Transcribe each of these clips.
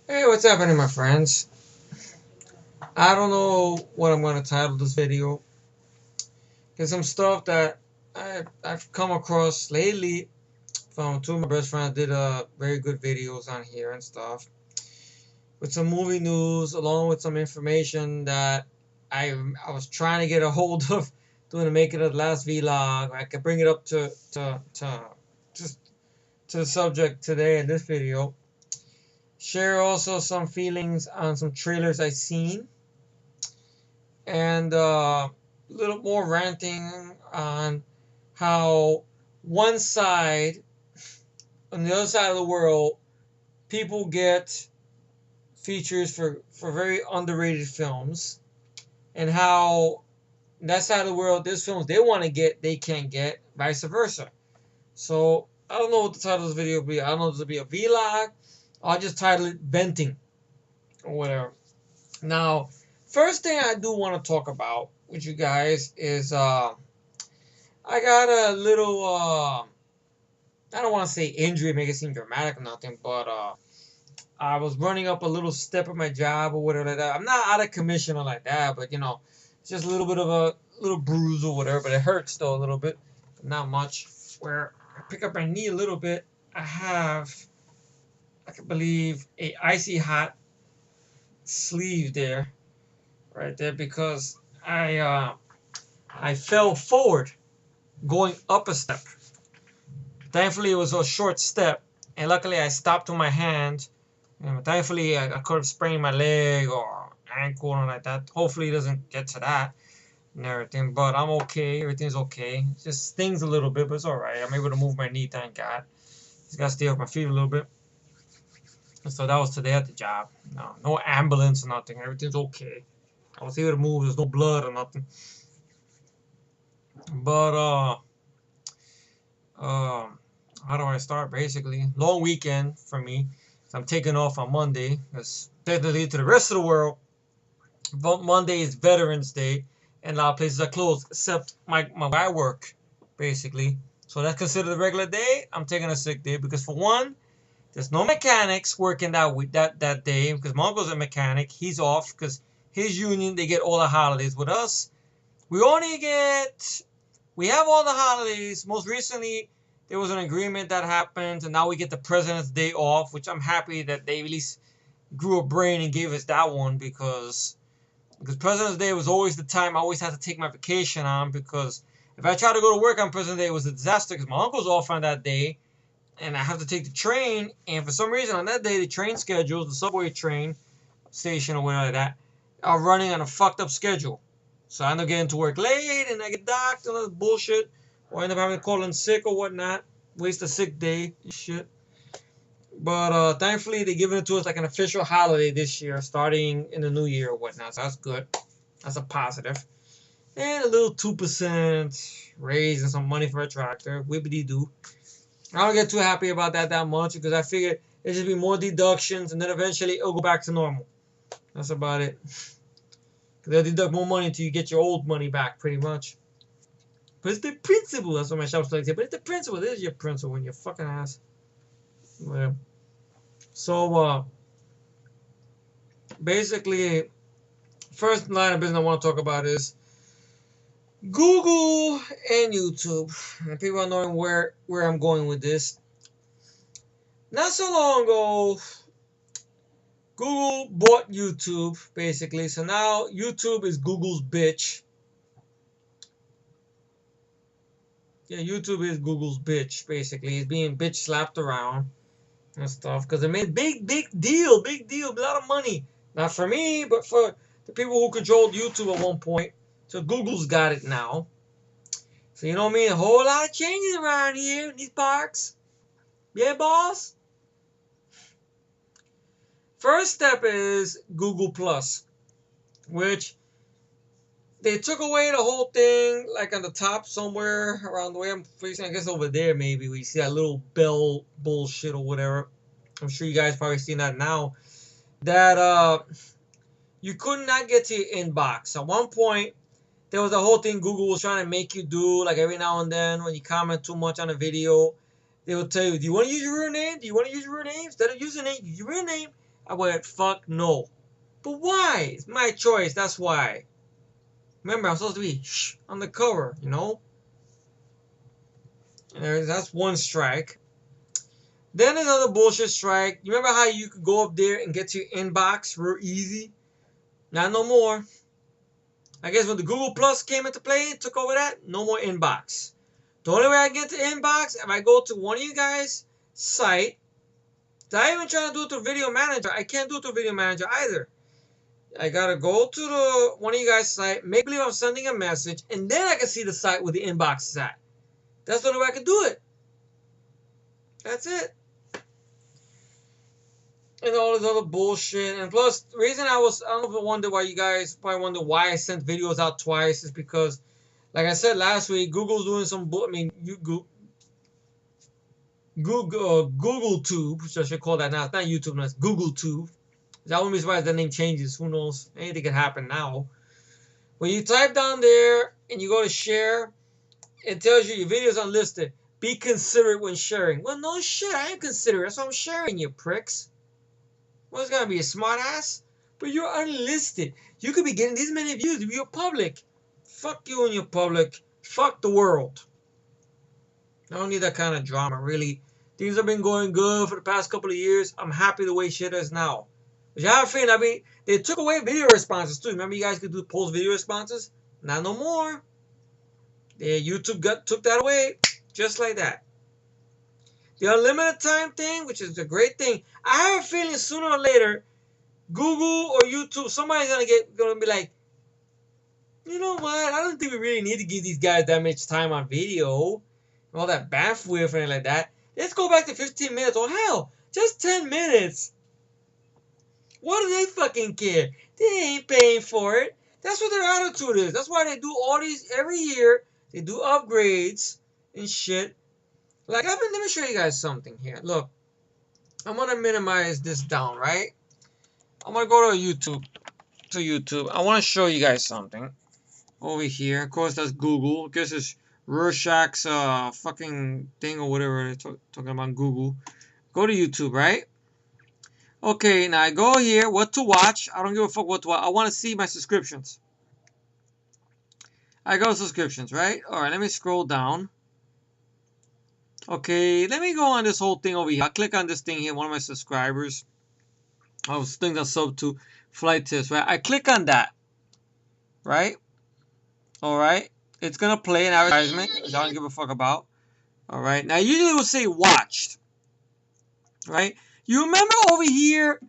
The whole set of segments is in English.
Hey, what's happening, my friends? I don't know what I'm going to title this video. There's some stuff that I've come across lately from two of my best friends did very good videos on here and stuff. With some movie news, along with some information that I was trying to get a hold of doing to make it a last vlog. I could bring it up to just to the subject today in this video. Share also some feelings on some trailers I've seen and a little more ranting on how one side, on the other side of the world, people get features for very underrated films, and how that side of the world, there's films they want to get, they can't get, vice versa. So, I don't know what the title of this video will be. I don't know if it'll be a vlog. I'll just title it Venting or whatever. Now, first thing I do want to talk about with you guys is I got a little I don't want to say injury, make it seem dramatic or nothing, but I was running up a little step at my job or whatever like that. I'm not out of commission or like that, but it's just a little bit of a little bruise or whatever, but it hurts though a little bit, but not much. Where I pick up my knee a little bit, I have, I can believe, a icy hot sleeve there, right there, because I fell forward going up a step. Thankfully, it was a short step, and luckily I stopped with my hand. Thankfully, I could have sprained my leg or ankle or like that. Hopefully, it doesn't get to that and everything. But I'm okay. Everything's okay. It just stings a little bit, but it's all right. I'm able to move my knee, thank God. Just got to stay off my feet a little bit. So that was today at the job. No ambulance or nothing. Everything's okay. I was able to move. There's no blood or nothing. But how do I start? Basically, long weekend for me. So I'm taking off on Monday because technically to the rest of the world, Monday is Veterans Day, and a lot of places are closed except my where I work, basically. So that's considered a regular day. I'm taking a sick day because for one, there's no mechanics working that week that day because my uncle's a mechanic. He's off because his union they get all the holidays. With us, we only get we have all the holidays. Most recently, there was an agreement that happened, and now we get the President's Day off, which I'm happy that they at least grew a brain and gave us that one because President's Day was always the time I always had to take my vacation on because if I tried to go to work on President's Day, it was a disaster because my uncle's off on that day, and I have to take the train, and for some reason on that day, the train schedules, the subway train station or whatever like that, are running on a fucked up schedule. So I end up getting to work late and I get docked and all this bullshit. Or I end up having to call in sick or whatnot. Waste a sick day and shit. But thankfully they're giving it to us like an official holiday this year, starting in the new year or whatnot. So that's good. That's a positive. And a little 2% raise and some money for a tractor. Whippity doo. I don't get too happy about that much because I figured there'd just be more deductions and then eventually it'll go back to normal. That's about it. They'll deduct more money until you get your old money back, pretty much. But it's the principle. That's what my shop's like. But it's the principle. This is your principle when you're fucking ass. Yeah. So, basically, first line of business I want to talk about is Google and YouTube. And people are knowing where I'm going with this. Not so long ago, Google bought YouTube, basically. So now YouTube is Google's bitch. Yeah, YouTube is Google's bitch, basically. It's being bitch slapped around and stuff because it made big deal, a lot of money. Not for me, but for the people who controlled YouTube at one point. So Google's got it now. So you know what I mean? A whole lot of changes around here in these parks. Yeah, boss? First step is Google Plus, which they took away the whole thing, like on the top somewhere around the way I'm facing. I guess over there maybe we see that little bell bullshit or whatever. I'm sure you guys probably seen that now. That you could not get to your inbox. At one point, there was a whole thing Google was trying to make you do, like every now and then when you comment too much on a video, they will tell you, do you want to use your real name? Do you want to use your real name? Instead of username, use your real name. I went, fuck no. But why? It's my choice, that's why. Remember, I'm supposed to be on the cover, you know? And that's one strike. Then another bullshit strike. You remember how you could go up there and get to your inbox real easy? Not no more. I guess when the Google Plus came into play, it took over that, no more inbox. The only way I get to inbox, if I go to one of you guys' site, I even trying to do it through Video Manager. I can't do it through Video Manager either. I gotta go to the one of you guys' site, make believe I'm sending a message, and then I can see the site where the inbox is at. That's the only way I can do it. That's it. And all this other bullshit. And plus, the reason I don't know if you wonder why you guys probably wonder why I sent videos out twice is because, like I said last week, Google's doing some Google Tube, which I should call that now. It's not YouTube, no, it's Google Tube. I wouldn't be surprised if that name changes. Who knows? Anything could happen now. When you type down there and you go to share, it tells you your video's unlisted. Be considerate when sharing. Well, no shit, I am considerate. That's why I'm sharing, you pricks. What's gonna be a smart ass? But you're unlisted. You could be getting these many views if you're public. Fuck you and your public. Fuck the world. I don't need that kind of drama, really. Things have been going good for the past couple of years. I'm happy the way shit is now. But you have a feeling, I mean, they took away video responses too. Remember you guys could do post video responses? Not no more. Yeah, YouTube took that away. Just like that. The unlimited time thing, which is a great thing. I have a feeling sooner or later, Google or YouTube, somebody's gonna be like, you know what? I don't think we really need to give these guys that much time on video, all that bandwidth and like that. Let's go back to 15 minutes. Or hell, just 10 minutes. What do they fucking care? They ain't paying for it. That's what their attitude is. That's why they do all these every year. They do upgrades and shit. Like, let me show you guys something here. Look, I'm gonna minimize this down, right? I'm gonna go to YouTube. I want to show you guys something over here. Of course, that's Google. I guess it's Rorschach's fucking thing or whatever they're talking about. Google. Go to YouTube, right? Okay, now I go here. What to watch? I don't give a fuck what to watch. I want to see my subscriptions. I go to subscriptions, right? All right, let me scroll down. Okay, let me go on this whole thing over here. I click on this thing here, one of my subscribers. I was thinking of sub to Flight Test, right? I click on that, right? All right, it's gonna play an advertisement, which I don't give a fuck about. All right, now usually it will say watched, right? You remember over here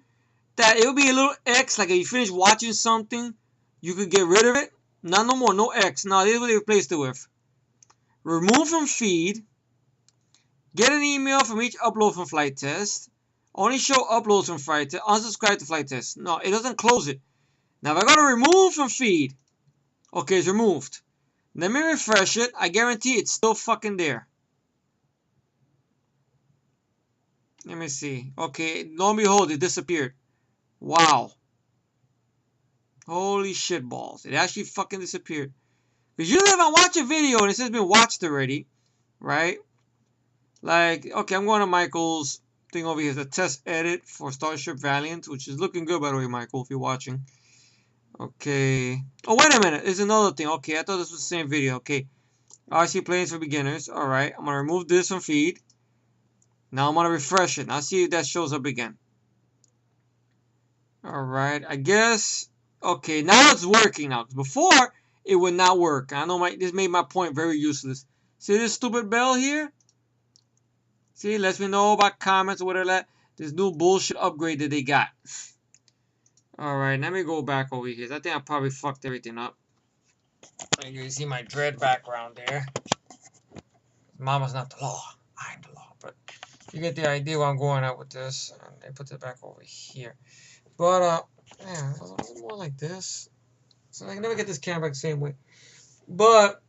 that it will be a little X, like if you finish watching something, you could get rid of it. Not no more, no X. No, this is what they replaced it with. Remove from feed. Get an email from each upload from Flight Test. Only show uploads from Flight Test. Unsubscribe to Flight Test. No, it doesn't close it. Now if I go to remove from feed. Okay, it's removed. Let me refresh it. I guarantee it's still fucking there. Let me see. Okay, lo and behold, it disappeared. Wow. Holy shit balls. It actually fucking disappeared. Because usually if I watch a video and it says been watched already, right? Like, okay, I'm going to Michael's thing over here. The test edit for Starship Valiant, which is looking good, by the way, Michael, if you're watching. Okay. Oh, wait a minute. There's another thing. Okay, I thought this was the same video. Okay. RC Planes for Beginners. All right. I'm going to remove this from feed. Now I'm going to refresh it. Now see if that shows up again. All right. I guess. Okay, now it's working now. Before, it would not work. I know this made my point very useless. See this stupid bell here? See, lets me know about comments or whatever that. This new bullshit upgrade that they got. Alright, let me go back over here. I think I probably fucked everything up. You can see my dread background there. Mama's not the law. I'm the law. But you get the idea where I'm going at with this. And I put it back over here. But, yeah, a little more like this. So I can never get this camera back the same way. But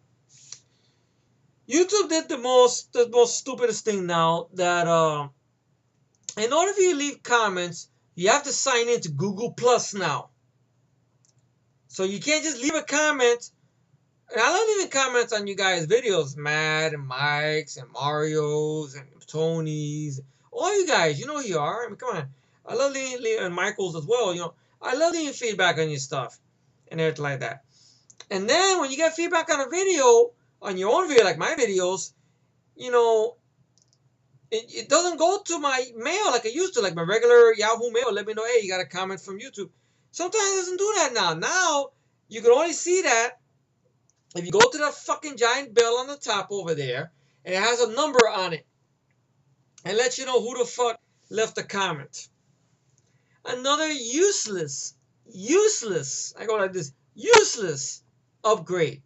YouTube did the most stupidest thing now, that in order for you to leave comments, you have to sign in to Google Plus now. So you can't just leave a comment. And I love leaving comments on you guys' videos, Matt and Mike's and Mario's and Tony's. All you guys, you know who you are. I mean, come on. I love and Michaels as well. I love leaving feedback on your stuff and everything like that. And then when you get feedback on a video, on your own video, like my videos, you know, it doesn't go to my mail like it used to, like my regular Yahoo mail. Let me know, hey, you got a comment from YouTube. Sometimes it doesn't do that now. Now you can only see that if you go to the fucking giant bell on the top over there, and it has a number on it, and lets you know who the fuck left a comment. Another useless, I go like this, useless upgrade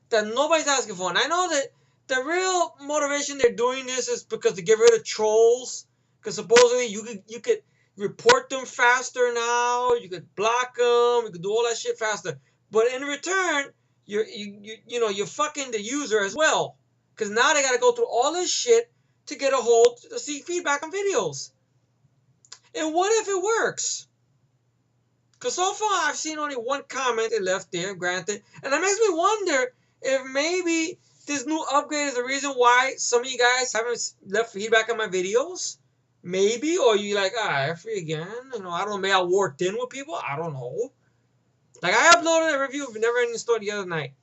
that nobody's asking for. And I know that the real motivation they're doing this is because to get rid of trolls. Because supposedly you could report them faster now. You could block them. You could do all that shit faster. But in return, you're fucking the user as well. Because now they got to go through all this shit to get a hold to see feedback on videos. And what if it works? Because so far I've seen only one comment they left there, granted. And that makes me wonder if maybe this new upgrade is the reason why some of you guys haven't left feedback on my videos. Maybe. Or you like, free again. I don't know. Maybe I wore thin with people. I don't know. Like I uploaded a review of Never Ending Story the other night.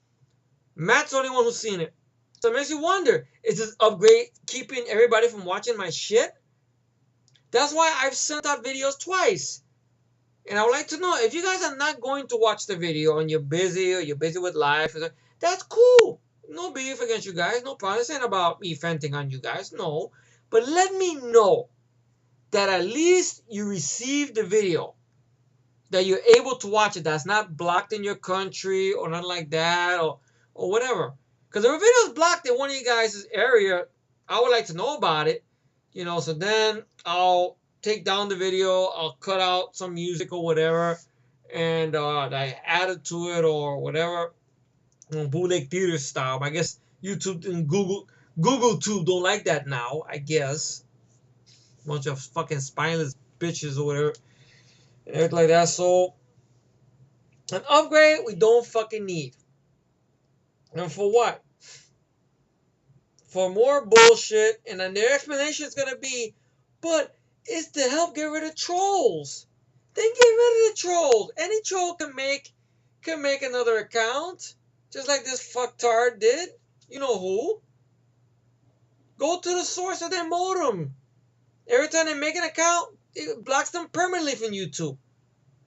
Matt's the only one who's seen it. So it makes you wonder, is this upgrade keeping everybody from watching my shit? That's why I've sent out videos twice. And I would like to know, if you guys are not going to watch the video and you're busy or you're busy with life, that's cool. No beef against you guys. No problem. This ain't about me venting on you guys. No. But let me know that at least you received the video. That you're able to watch it. That's not blocked in your country or nothing like that or whatever. Because if a video is blocked in one of you guys' area, I would like to know about it. So then I'll take down the video, I'll cut out some music or whatever, and I add it to it or whatever. Bootleg theater style. I guess YouTube and Google Tube don't like that now, I guess. Bunch of fucking spineless bitches or whatever. And everything like that. So, an upgrade we don't fucking need. And for what? For more bullshit, and then their explanation is gonna be, but it's to help get rid of trolls. Then get rid of the trolls. Any troll can make another account, just like this fucktard did. You know who? Go to the source of their modem. Every time they make an account, it blocks them permanently from YouTube.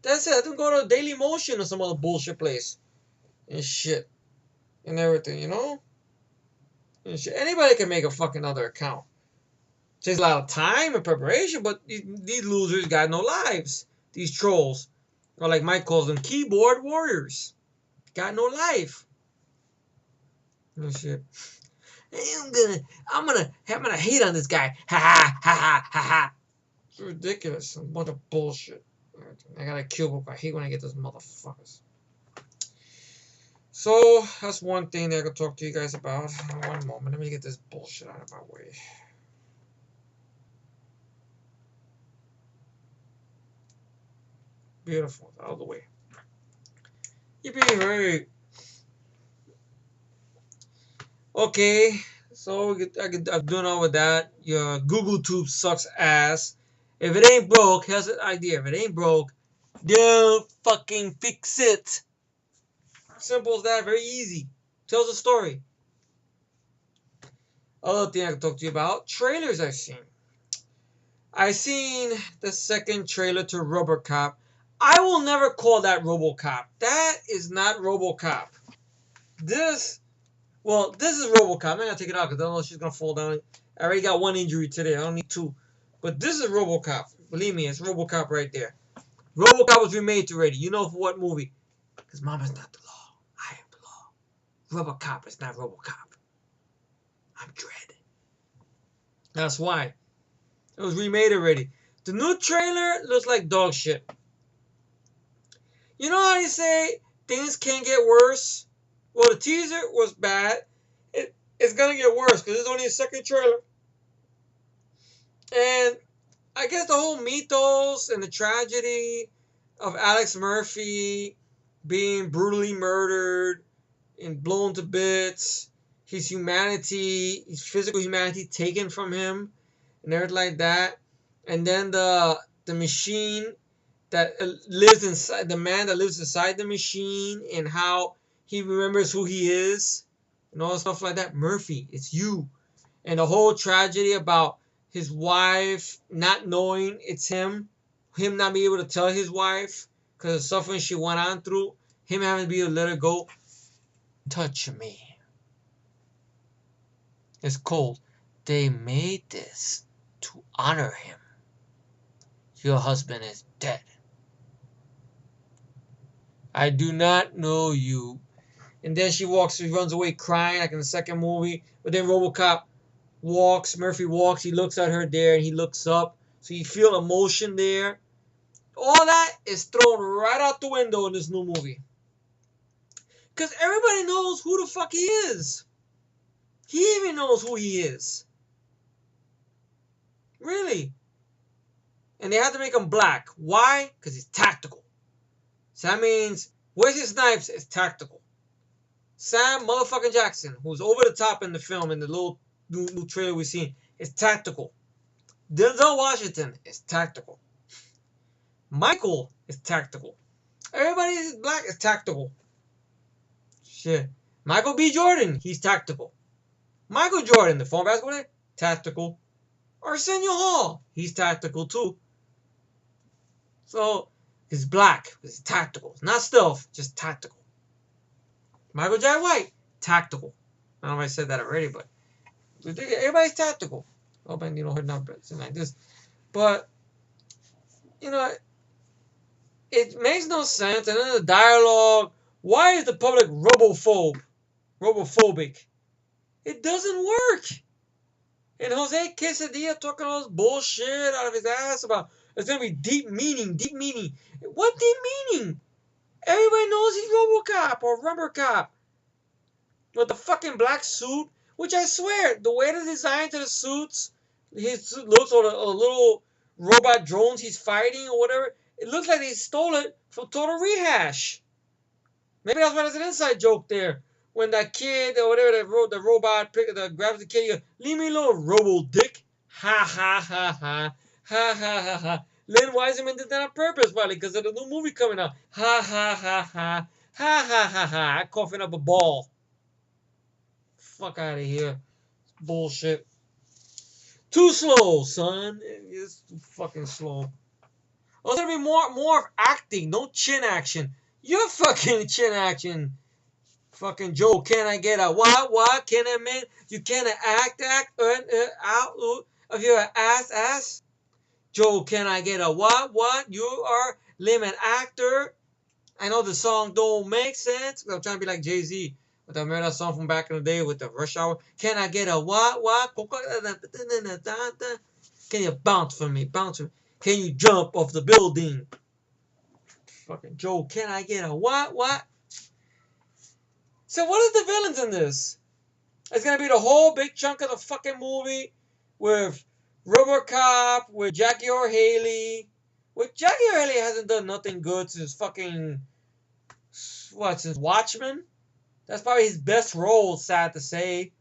That's it. Let them go to Dailymotion or some other bullshit place and shit and everything. And shit. Anybody can make a fucking other account. Takes a lot of time and preparation, but these losers got no lives. These trolls, or like Mike calls them, keyboard warriors, got no life. No shit. I'm gonna hate on this guy. Ha ha ha ha ha ha. It's ridiculous. A bunch of bullshit. I gotta kill. I hate when I get those motherfuckers. So that's one thing that I could talk to you guys about. One moment. Let me get this bullshit out of my way. Beautiful. Out of the way. You're being very... Okay. So I'm doing all with that. Your Google Tube sucks ass. If it ain't broke, here's an idea. If it ain't broke, don't fucking fix it. Simple as that. Very easy. Tells a story. Other thing I can talk to you about. Trailers I've seen. I've seen the second trailer to RoboCop. I will never call that RoboCop. That is not RoboCop. This is RoboCop. I'm not gonna take it out because I don't know if she's gonna fall down. I already got one injury today. I don't need two. But this is RoboCop. Believe me, it's RoboCop right there. RoboCop was remade already. You know for what movie? Because Mama's not the law. I am the law. RoboCop is not RoboCop. I'm Dredd. That's why. It was remade already. The new trailer looks like dog shit. You know how they say things can't get worse? Well, the teaser was bad. It's going to get worse because it's only a second trailer. And I guess the whole mythos and the tragedy of Alex Murphy being brutally murdered and blown to bits, his physical humanity taken from him, and everything like that. And then the the machine that lives inside, the man that lives inside the machine, and how he remembers who he is and all stuff like that. Murphy, it's you. And the whole tragedy about his wife not knowing it's him not being able to tell his wife because of the suffering she went on through, him having to be able to let her go. Touch me. It's cold. They made this to honor him. Your husband is dead. I do not know you. And then she runs away crying like in the second movie. But then RoboCop Murphy walks, he looks at her there, and he looks up. So you feel emotion there. All that is thrown right out the window in this new movie. Because everybody knows who the fuck he is. He even knows who he is. Really. And they had to make him black. Why? Because he's tactical. So that means Wesley Snipes is tactical. Sam motherfucking Jackson, who's over the top in the film, in the little new trailer we've seen, is tactical. Denzel Washington is tactical. Michael is tactical. Everybody is black is tactical. Shit. Michael B. Jordan, he's tactical. Michael Jordan, the former basketball player, tactical. Arsenio Hall, he's tactical too. So, he's black. He's tactical. It's not stealth, just tactical. Michael Jai White, tactical. I don't know if I said that already, but everybody's tactical. Oh, man, you know, her numbers and like this. But, you know, it makes no sense. And then the dialogue, why is the public robophobic? It doesn't work. And Jose Quesadilla talking all this bullshit out of his ass about it's going to be deep meaning. What deep meaning? Everybody knows he's RoboCop or Rubber Cop. With the fucking black suit, which I swear, the way the design to the suits, his suit looks, or the little robot drones he's fighting or whatever, it looks like they stole it from Total Rehash. Maybe that's why there's an inside joke there. When that kid or whatever, the robot that grabs the kid, he goes, leave me alone, Robo Dick. Ha ha ha ha. Ha ha ha ha. Len Wiseman did that on purpose, probably, because of the new movie coming out. Ha ha ha ha. Ha ha ha ha. I'm coughing up a ball. Fuck out of here. Bullshit. Too slow, son. It's too fucking slow. There's gonna be more acting, no chin action. You're fucking chin action. Fucking Joe, can I get a what? Can I man? You can't act, out of your ass. Joe, can I get a what? You are lemon actor. I know the song don't make sense. I'm trying to be like Jay-Z. But I remember that song from back in the day with the Rush Hour. Can I get a what? Can you bounce for me? Can you jump off the building? Fucking Joe, can I get a what? So what are the villains in this? It's gonna be the whole big chunk of the fucking movie with RoboCop, with Jackie Earle Haley. With Jackie Earle Haley hasn't done nothing good since since Watchmen? That's probably his best role, sad to say.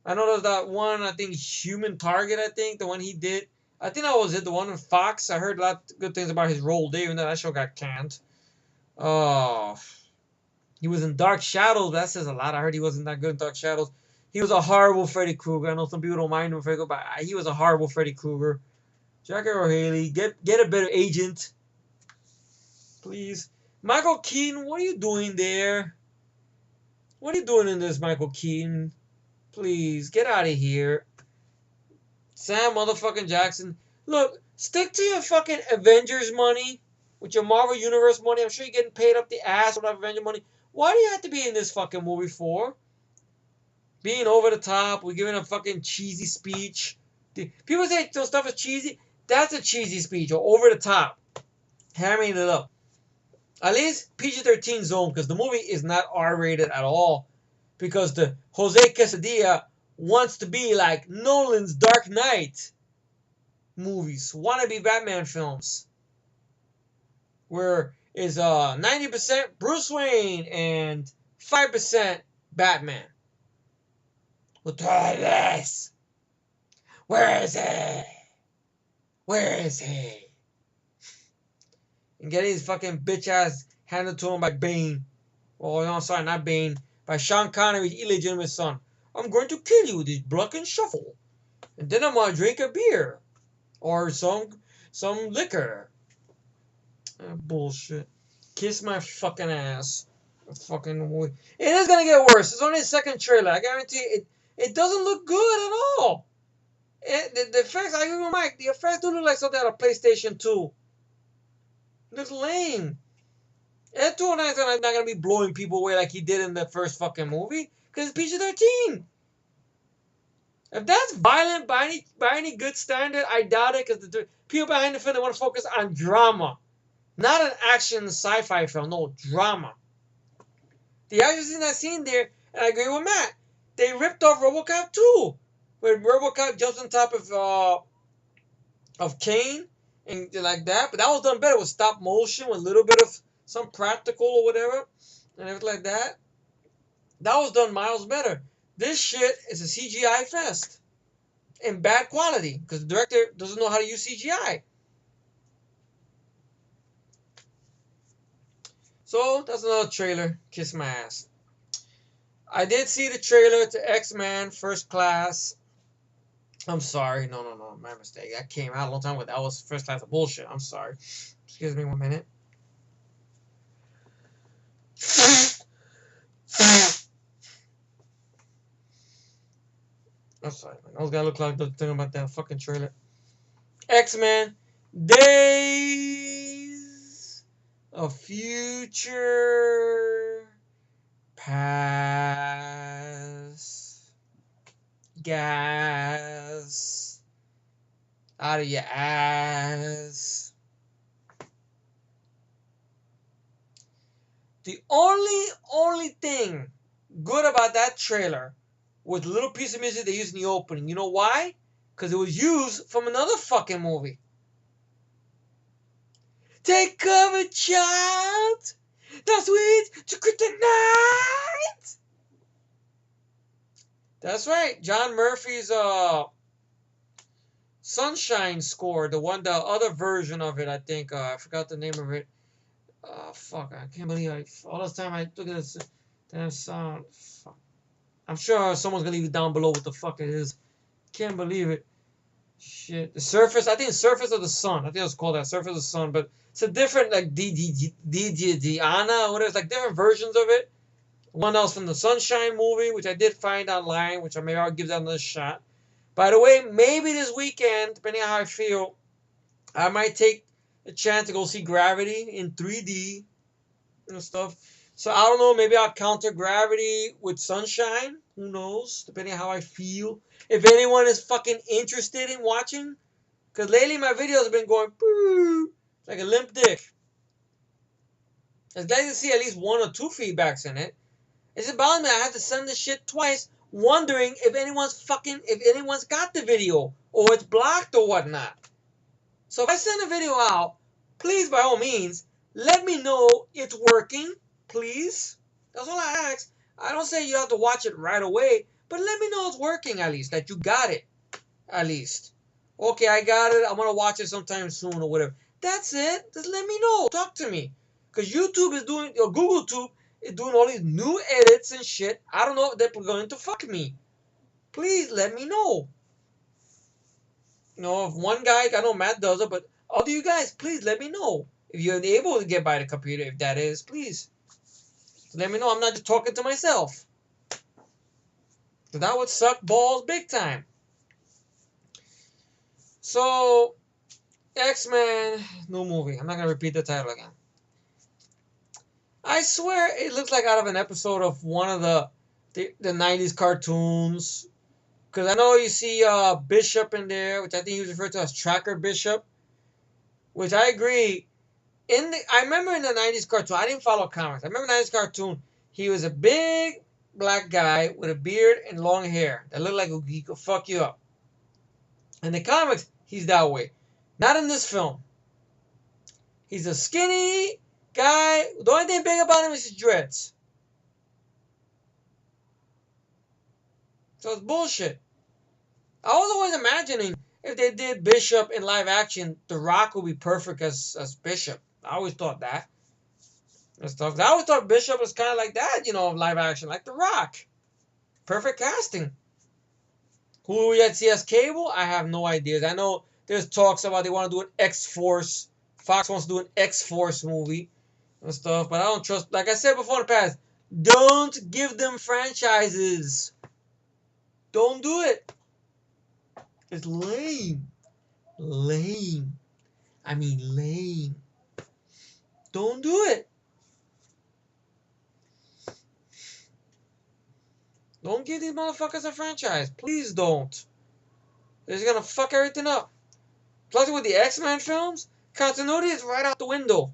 I know there's that one, I think, Human Target, the one he did. I think that was it, the one in Fox. I heard a lot of good things about his role there, even though that show got canned. Oh, he was in Dark Shadows, but that says a lot. I heard he wasn't that good in Dark Shadows. He was a horrible Freddy Krueger. I know some people don't mind him, but he was a horrible Freddy Krueger. Jackie Earle Haley, get a better agent, please. Michael Keaton, what are you doing there? What are you doing in this, Michael Keaton? Please, get out of here. Sam motherfucking Jackson. Look, stick to your fucking Avengers money. With your Marvel Universe money. I'm sure you're getting paid up the ass with that Avengers money. Why do you have to be in this fucking movie for? Being over the top. We're giving a fucking cheesy speech. People say some stuff is cheesy. That's a cheesy speech. Or over the top. Hamming it up. At least PG-13 zone, because the movie is not R-rated at all. Because the Jose Quesadilla wants to be like Nolan's Dark Knight movies, wannabe Batman films, where is 90% Bruce Wayne and 5% Batman. Where is he? Where is he? and getting his fucking bitch ass handed to him by Bane. Oh no, sorry, not Bane. By Sean Connery's illegitimate son. I'm going to kill you with this block and shuffle, and then I'm gonna drink a beer or some liquor. Bullshit. Kiss my fucking ass. Fucking. It is gonna get worse. It's only the second trailer. I guarantee it. It doesn't look good at all. The effects, I agree with Mike. The effects do look like something out of PlayStation 2. It looks lame. Ed 209 is not gonna be blowing people away like he did in the first fucking movie, because it's PG-13. If that's violent by any good standard, I doubt it, because the people behind the film, they want to focus on drama. Not an action sci-fi film, no, drama. The action scene I've seen there, and I agree with Matt, they ripped off RoboCop 2. Where RoboCop jumps on top of Kane and like that, but that was done better with stop motion, with a little bit of some practical or whatever, and everything like that. That was done miles better. This shit is a CGI fest. In bad quality, because the director doesn't know how to use CGI. So, that's another trailer. Kiss my ass. I did see the trailer to X-Men First Class. I'm sorry. No. My mistake. That came out a long time ago. That was First Class of bullshit. I'm sorry. Excuse me 1 minute. I'm sorry, man. I was gonna look like the thing about that fucking trailer. X-Men Days of Future Past. Gas out of your ass. The only thing good about that trailer was the little piece of music they used in the opening. You know why? Because it was used from another fucking movie. Take cover, child. That's sweet to kryptonite. That's right. John Murphy's Sunshine score, the other version of it, I think. I forgot the name of it. Fuck, I can't believe all this time I look at this damn sound. Fuck. I'm sure someone's gonna leave it down below what the fuck it is. Can't believe it. Shit. The Surface, I think it's Surface of the Sun. I think it was called that, Surface of the Sun, but it's a different, like, Diana, or whatever. It's like different versions of it. One else from the Sunshine movie, which I did find online, which I'll give that another shot. By the way, maybe this weekend, depending on how I feel, I might take a chance to go see Gravity in 3D and stuff. So I don't know, maybe I'll counter Gravity with Sunshine. Who knows? Depending on how I feel. If anyone is fucking interested in watching. Because lately my videos have been going like a limp dick. It's glad to see at least 1 or 2 feedbacks in it. It's about me. I have to send this shit twice, wondering if anyone's got the video or it's blocked or whatnot. So if I send a video out, please, by all means, let me know it's working. Please. That's all I ask. I don't say you have to watch it right away, but let me know it's working at least, that you got it. At least. Okay, I got it. I'm going to watch it sometime soon or whatever. That's it. Just let me know. Talk to me. Because YouTube is doing, or Google Tube is doing all these new edits and shit. I don't know if they're going to fuck me. Please let me know. You know, if one guy, I know Matt does it, but all of you guys, please let me know. If you're able to get by the computer, if that is, please. Let me know I'm not just talking to myself. That would suck balls big time. So, X-Men, new movie. I'm not going to repeat the title again. I swear it looks like out of an episode of one of the 90s cartoons. Because I know you see Bishop in there, which I think he was referred to as Tracker Bishop. Which I agree. I remember in the 90s cartoon, I didn't follow comics. I remember the 90s cartoon, he was a big black guy with a beard and long hair that looked like he could fuck you up. In the comics, he's that way. Not in this film. He's a skinny guy. The only thing big about him is his dreads. So it's bullshit. I was always imagining if they did Bishop in live action, The Rock would be perfect as Bishop. I always thought that. And stuff. I always thought Bishop was kind of like that, live action, like The Rock. Perfect casting. Who we yet see as Cable? I have no ideas. I know there's talks about they want to do an X-Force. Fox wants to do an X-Force movie and stuff, but I don't trust. Like I said before in the past, don't give them franchises. Don't do it. It's lame. Lame. I mean lame. Don't do it. Don't give these motherfuckers a franchise. Please don't. They're just gonna fuck everything up. Plus with the X-Men films, continuity is right out the window.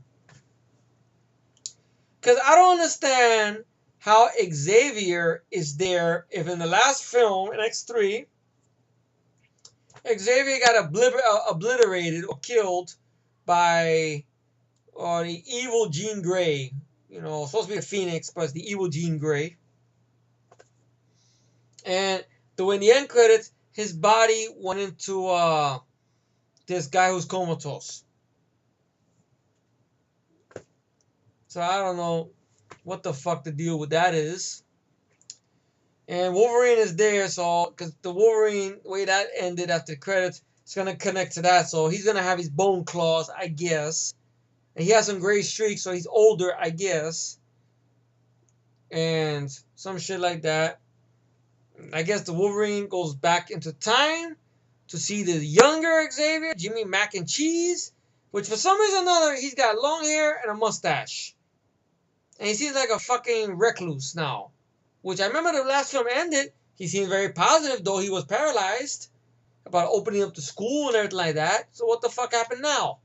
Because I don't understand how Xavier is there if in the last film, in X3, Xavier got obliterated or killed by the evil Jean Grey. Supposed to be a Phoenix, but it's the evil Jean Grey. And in the end credits, his body went into this guy who's comatose. So I don't know what the fuck the deal with that is. And Wolverine is there, so because the Wolverine way that ended after the credits, it's gonna connect to that. So he's gonna have his bone claws, I guess. And he has some gray streaks, so he's older, I guess. And some shit like that. I guess the Wolverine goes back into time to see the younger Xavier, Jimmy Mac and Cheese, which for some reason or another, he's got long hair and a mustache. And he seems like a fucking recluse now. Which I remember the last film ended, he seemed very positive, though he was paralyzed. About opening up the school and everything like that. So what the fuck happened now?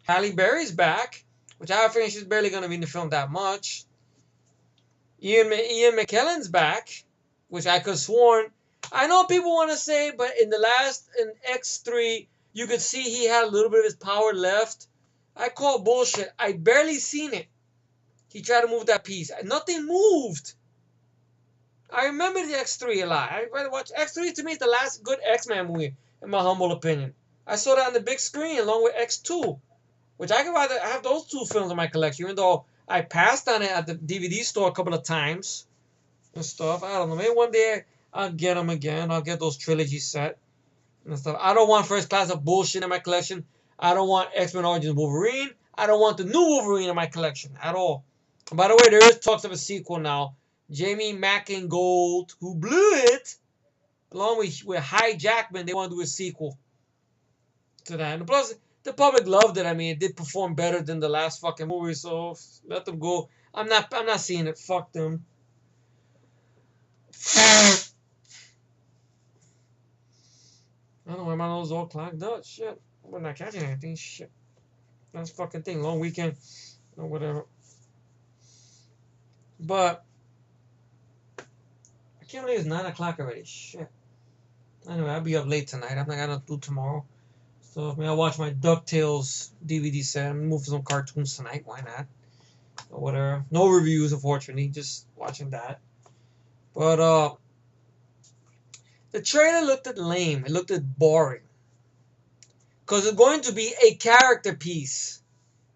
Halle Berry's back, which I think she's barely going to be in the film that much. Ian McKellen's back, which I could have sworn. I know people want to say, but in X3, you could see he had a little bit of his power left. I call bullshit. I barely seen it. He tried to move that piece. Nothing moved. I remember the X3 a lot. I rather watch X3. To me, is the last good X-Men movie, in my humble opinion. I saw that on the big screen along with X2, which I could rather have those two films in my collection, even though I passed on it at the DVD store a couple of times and stuff. I don't know. Maybe one day I'll get them again. I'll get those trilogy set and stuff. I don't want First Class of bullshit in my collection. I don't want X-Men Origins Wolverine. I don't want the new Wolverine in my collection at all. And by the way, there is talks of a sequel now. Jamie Mackengold, who blew it, along with Hugh Jackman, they want to do a sequel to that. And plus, the public loved it. I mean, it did perform better than the last fucking movie, so let them go. I'm not seeing it. Fuck them. I don't know why my nose all clogged up. Shit. We're not catching anything. Shit. That's fucking thing. Long weekend. Or whatever. But I can't believe it's 9 o'clock already. Shit. Anyway, I'll be up late tonight. I'm not gonna do tomorrow. So maybe I'll watch my DuckTales DVD set and move some cartoons tonight. Why not? Or whatever. No reviews, unfortunately. Just watching that. But the trailer looked lame. It looked boring. Because it's going to be a character piece.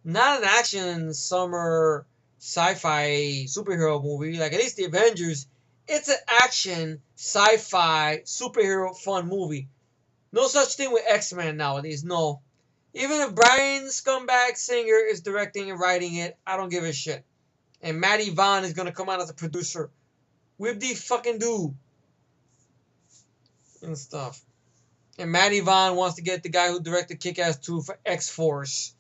Not an action summer sci-fi superhero movie. Like at least the Avengers. It's an action sci-fi superhero fun movie. No such thing with X-Men nowadays. No. Even if Brian Scumbag Singer is directing and writing it, I don't give a shit. And Matty Vaughn is going to come out as a producer. With the fucking dude. And stuff. And Matty Vaughn wants to get the guy who directed Kick-Ass 2 for X-Force.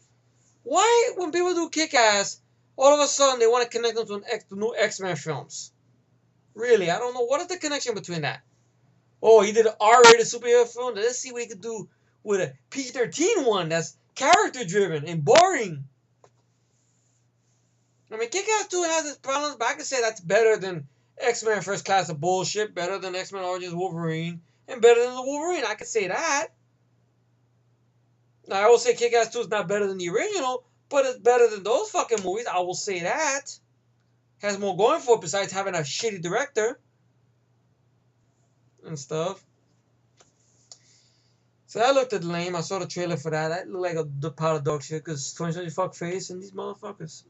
Why, when people do Kick-Ass, all of a sudden they want to connect them to new X-Men films? Really, I don't know. What is the connection between that? Oh, he did an R-rated superhero film. Let's see what he could do with a PG-13 one that's character-driven and boring. I mean, Kick-Ass 2 has its problems, but I can say that's better than X-Men First Class of bullshit, better than X-Men Origins Wolverine, and better than the Wolverine. I can say that. Now, I will say Kick-Ass 2 is not better than the original, but it's better than those fucking movies. I will say that. Has more going for it besides having a shitty director and stuff. So that looked at lame. I saw the trailer for that. That looked like a pile of dog shit because 2020 fuck face and these motherfuckers.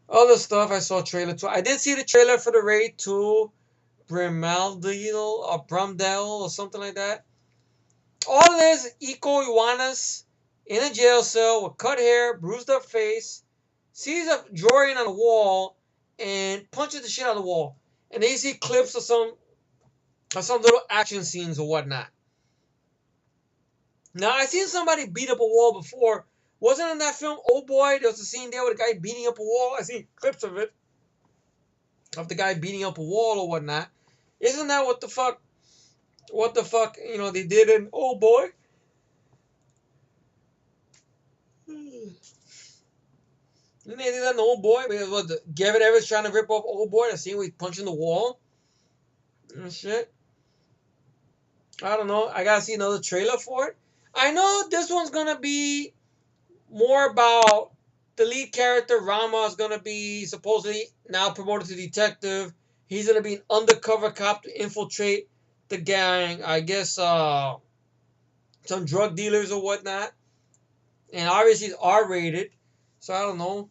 Other stuff I saw trailer to. I did see the trailer for the Raid 2 Brimaldino or Brumdell or something like that. All it is Iko Iwanas in a jail cell with cut hair, bruised up face, sees a drawing on the wall and punches the shit out of the wall. And then you see clips of some little action scenes or whatnot. Now I seen somebody beat up a wall before. Wasn't in that film Old Boy? There was a scene there with a guy beating up a wall. I seen clips of it. Of the guy beating up a wall or whatnot. Isn't that what the fuck they did in Old Boy? Didn't they do that in Old Boy? Because what Gavin Evans trying to rip off Old Boy, the scene where he's punching the wall and shit. I don't know. I gotta see another trailer for it. I know this one's gonna be more about the lead character. Rama is gonna be supposedly now promoted to detective. He's gonna be an undercover cop to infiltrate the gang. I guess some drug dealers or whatnot. And obviously it's R-rated. So I don't know.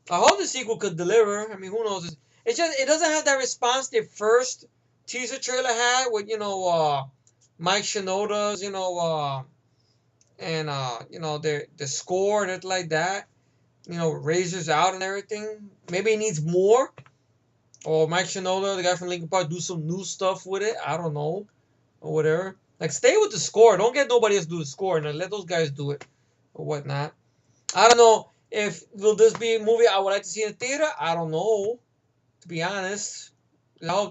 I hope the sequel could deliver. I mean, who knows? It's just it doesn't have that response the first teaser trailer had with Mike Shinoda's and the score and it like that. Razors out and everything. Maybe it needs more. Or Mike Shinoda, the guy from Linkin Park, do some new stuff with it. I don't know. Or whatever. Like, stay with the score. Don't get nobody else to do the score. And let those guys do it. Or whatnot. I don't know if will this be a movie I would like to see in the theater. I don't know. To be honest. Like,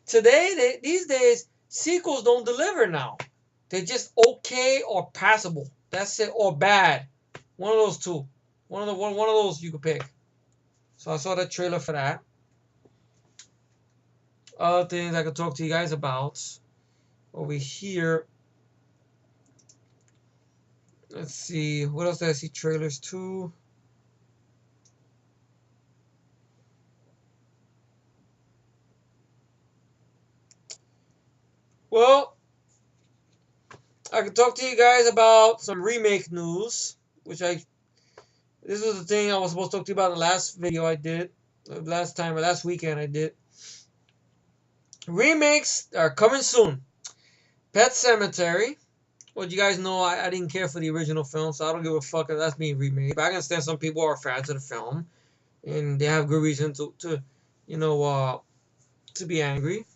these days, sequels don't deliver now. They're just okay or passable. That's it. Or bad. One of those two. One of those you could pick. So I saw the trailer for that. Other things I could talk to you guys about over here. Let's see. What else did I see trailers to? Well, I could talk to you guys about some remake news, this was the thing I was supposed to talk to you about in the last video I did, last weekend I did. Remakes are coming soon. Pet Sematary. Well, you guys know I didn't care for the original film, so I don't give a fuck if that's being remade. But I can understand some people are fans of the film, and they have good reason to be angry.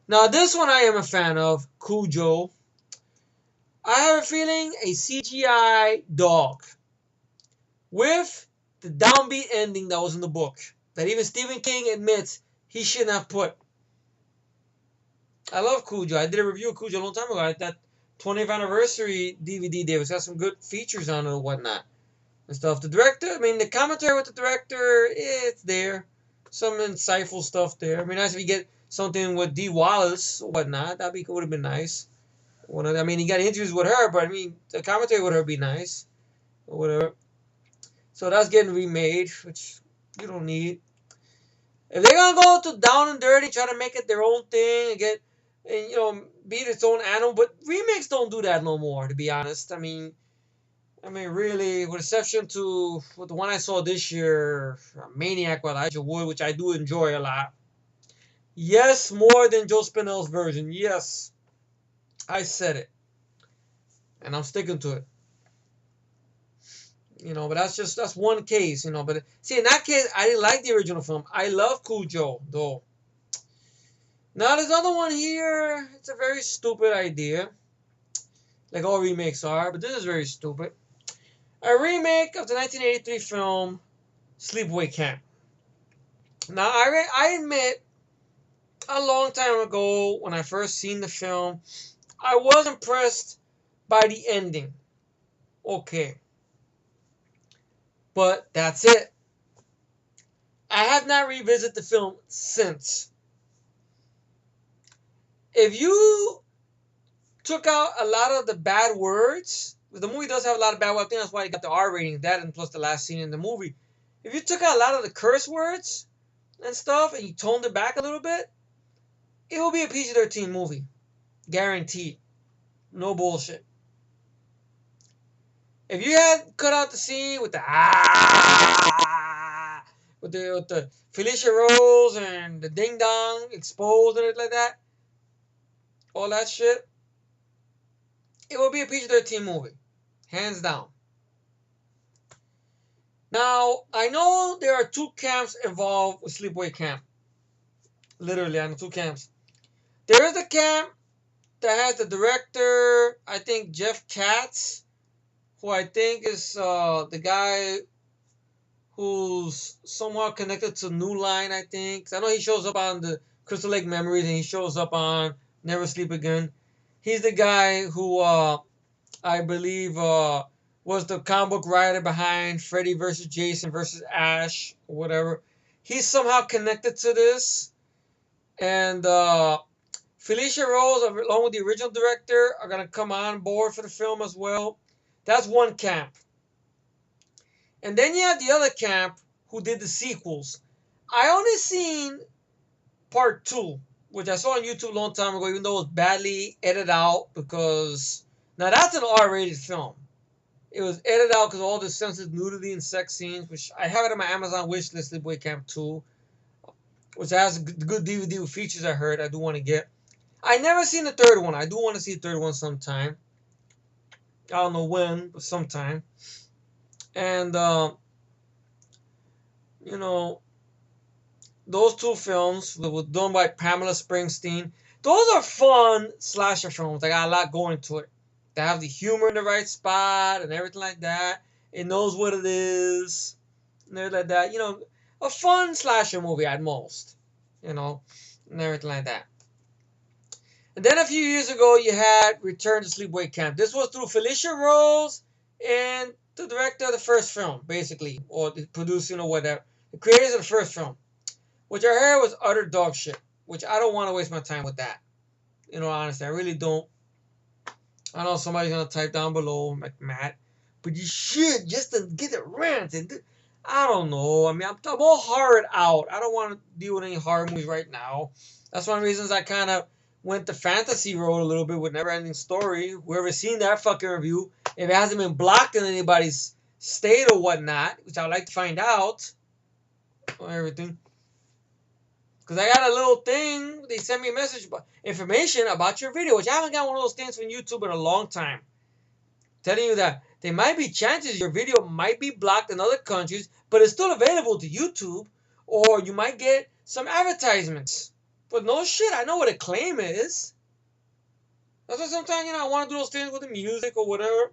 Now, this one I am a fan of, Cujo. I have a feeling a CGI dog with the downbeat ending that was in the book that even Stephen King admits he shouldn't have put. I love Cujo. I did a review of Cujo a long time ago. I had that 20th anniversary DVD there. It's got some good features on it and whatnot and stuff. The director, the commentary with the director, it's there. Some insightful stuff there. Nice if you get something with Dee Wallace or whatnot. Would have been nice. He got interviews with her, but the commentary with her would be nice or whatever. So that's getting remade, which you don't need. If they're gonna go to down and dirty, try to make it their own thing and be its own animal, but remakes don't do that no more. To be honest, really, with exception to the one I saw this year, Maniac with Elijah Wood, which I do enjoy a lot. Yes, more than Joe Spinell's version. Yes, I said it, and I'm sticking to it. But that's one case. But see, in that case, I didn't like the original film. I love Cujo though. Now this other one here, it's a very stupid idea, like all remakes are, but this is very stupid. A remake of the 1983 film Sleepaway Camp. Now I admit, a long time ago when I first seen the film, I was impressed by the ending. Okay. But that's it. I have not revisited the film since. If you took out a lot of the bad words, the movie does have a lot of bad words. I think that's why it got the R rating, that and plus the last scene in the movie. If you took out a lot of the curse words and stuff and you toned it back a little bit, it will be a PG-13 movie. Guaranteed. No bullshit. If you had cut out the scene with the ah, with the Felicia Rose and the ding dong exposed and everything like that, all that shit, it would be a PG-13 movie, hands down. Now I know there are two camps involved with Sleepaway Camp. Literally, I know two camps. There is a camp that has the director, I think Jeff Katz, who I think is the guy who's somewhat connected to New Line, I think. 'Cause I know he shows up on the Crystal Lake Memories and he shows up on Never Sleep Again. He's the guy who I believe was the comic book writer behind Freddy versus Jason versus Ash or whatever. He's somehow connected to this. And Felicia Rose, along with the original director, are going to come on board for the film as well. That's one camp. And then you have the other camp who did the sequels. I only seen part 2, which I saw on YouTube a long time ago, even though it was badly edited out because... Now that's an R-rated film. It was edited out because of all the sensitive nudity and sex scenes, which I have it on my Amazon wishlist, Sleepaway Camp 2, which has good DVD features I heard I do want to get. I never seen the third one. I do want to see the third one sometime. I don't know when, but sometime. And, you know, those two films were done by Pamela Springsteen. Those are fun slasher films. They got a lot going to it. They have the humor in the right spot and everything like that. It knows what it is. And everything like that. You know, a fun slasher movie at most. You know, and everything like that. And then a few years ago, you had Return to Sleepaway Camp. This was through Felicia Rose and the director of the first film, basically, or the producing or whatever. The creators of the first film, which I heard was utter dog shit, which I don't want to waste my time with that. You know, honestly, I really don't. I know somebody's going to type down below, like, Matt, but you should just to get the rent. And I don't know. I mean, I'm all horror out. I don't want to deal with any horror movies right now. That's one of the reasons I kind of went the fantasy road a little bit with Never Ending Story. Whoever's seen that fucking review, if it hasn't been blocked in anybody's state or whatnot, which I'd like to find out, or everything. Because I got a little thing, they sent me a message, about information about your video, which I haven't got one of those things from YouTube in a long time. Telling you that there might be chances your video might be blocked in other countries, but it's still available to YouTube, or you might get some advertisements. But no shit, I know what a claim is. That's why sometimes, I want to do those things with the music or whatever.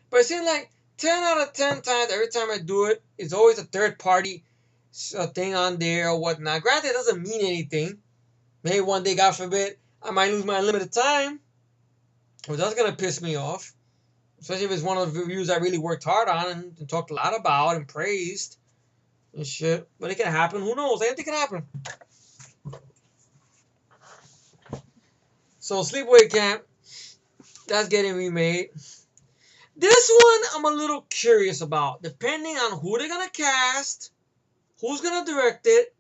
But it seems like 10 out of 10 times, every time I do it, it's always a third party thing on there or whatnot. Granted, it doesn't mean anything. Maybe one day, God forbid, I might lose my unlimited time. Well, that's going to piss me off. Especially if it's one of the reviews I really worked hard on and talked a lot about and praised and shit. But it can happen. Who knows? Anything can happen. So, Sleepaway Camp, that's getting remade. This one I'm a little curious about. Depending on who they're going to cast, who's going to direct it,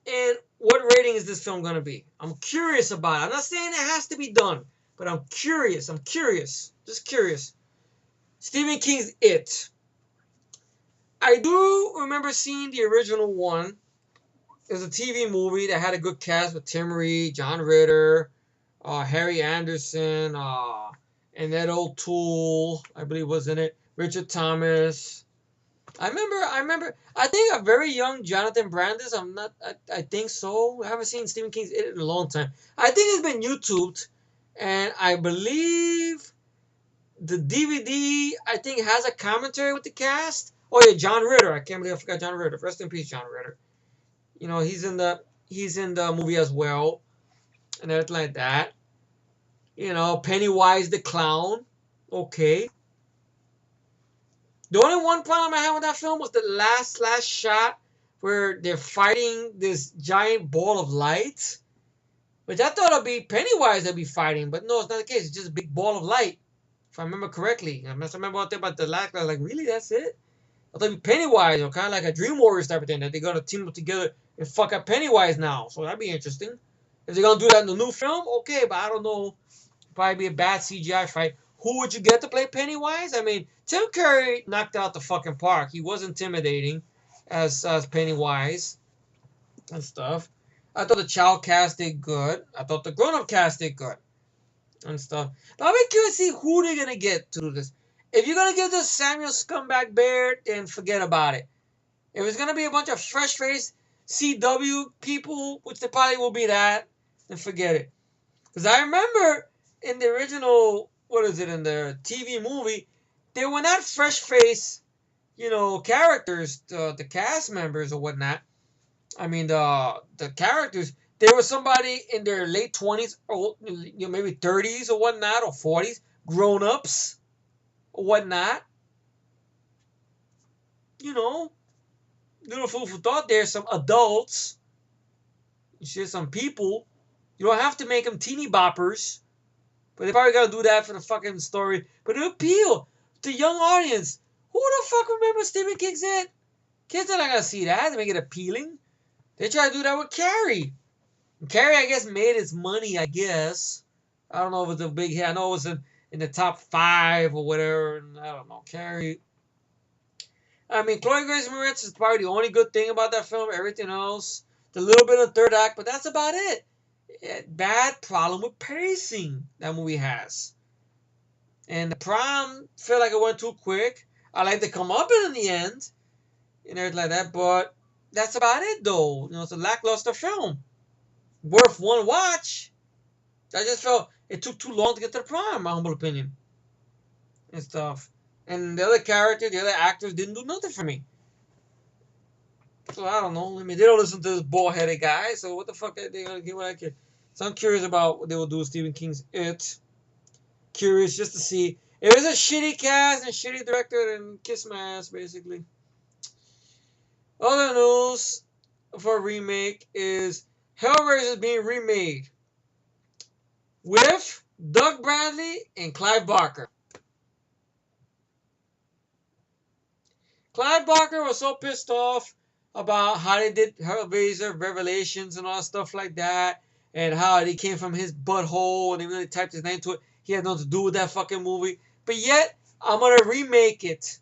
and what rating is this film going to be. I'm curious about it. I'm not saying it has to be done, but I'm curious. Just curious. Stephen King's It. I do remember seeing the original one. It was a TV movie that had a good cast with Tim Reed, John Ritter, Harry Anderson, Annette O'Toole, I believe was in it. Richard Thomas. I remember. I think a very young Jonathan Brandis. I think so. I haven't seen Stephen King's It in a long time. I think it's been YouTubed, and I believe the DVD I think has a commentary with the cast. Oh yeah, John Ritter. I can't believe I forgot John Ritter. Rest in peace, John Ritter. He's in the movie as well, and everything like that. Pennywise the Clown. Okay. The only one problem I had with that film was the last shot where they're fighting this giant ball of light. Which I thought it'd be Pennywise that'd be fighting, but no, it's not the case. It's just a big ball of light, if I remember correctly. I remember out there about the last. I was like, really, that's it? I thought it'd be Pennywise, kind of like a Dream Warriors type of thing, that they're gonna team up together and fuck up Pennywise now. So that'd be interesting. If they're gonna do that in the new film, okay, but I don't know. Probably be a bad CGI fight. Who would you get to play Pennywise? I mean, Tim Curry knocked out the fucking park. He was intimidating as Pennywise and stuff. I thought the child cast did good. I thought the grown up cast did good and stuff. But I'm curious to see who they're gonna get to do this. If you're gonna give this Samuel Scumbag Bear, then forget about it. If it's gonna be a bunch of fresh faced CW people, which they probably will be that, then forget it. Because I remember in the original, what is it, in the TV movie, they were not fresh faced, characters, the cast members or whatnot. I mean, the characters, there was somebody in their late 20s or maybe 30s or whatnot, or 40s, grown ups or whatnot. Little food for thought. There's some adults, some people. You don't have to make them teeny boppers, but they probably gotta do that for the fucking story. But it appeal to young audience. Who the fuck remembers Stephen King's It? Kids are not gonna see that to make it appealing. They try to do that with Carrie. And Carrie, I guess, made its money, I guess. I don't know if it's a big hit. I know it was in the top 5 or whatever. And I don't know. Carrie. I mean, Chloe Grace Moretz is probably the only good thing about that film. Everything else, the little bit of third act, but that's about it. Bad problem with pacing that movie has. And the prom felt like it went too quick. I like to come up in the end and everything like that, but that's about it though. It's a lackluster film. Worth one watch. I just felt it took too long to get to the prom, my humble opinion. And stuff. And the other characters, the other actors didn't do nothing for me. So I don't know. I mean, they don't listen to this bald-headed guy, so what the fuck are they gonna get what I care? So I'm curious about what they will do with Stephen King's It. Curious just to see. If it's a shitty cast and shitty director, then kiss my ass, basically. Other news for a remake is Hellraiser is being remade with Doug Bradley and Clive Barker. Clive Barker was so pissed off about how they did Hellraiser Revelations and all stuff like that, and how it came from his butthole and he really typed his name to it. He had nothing to do with that fucking movie. But yet, I'm going to remake it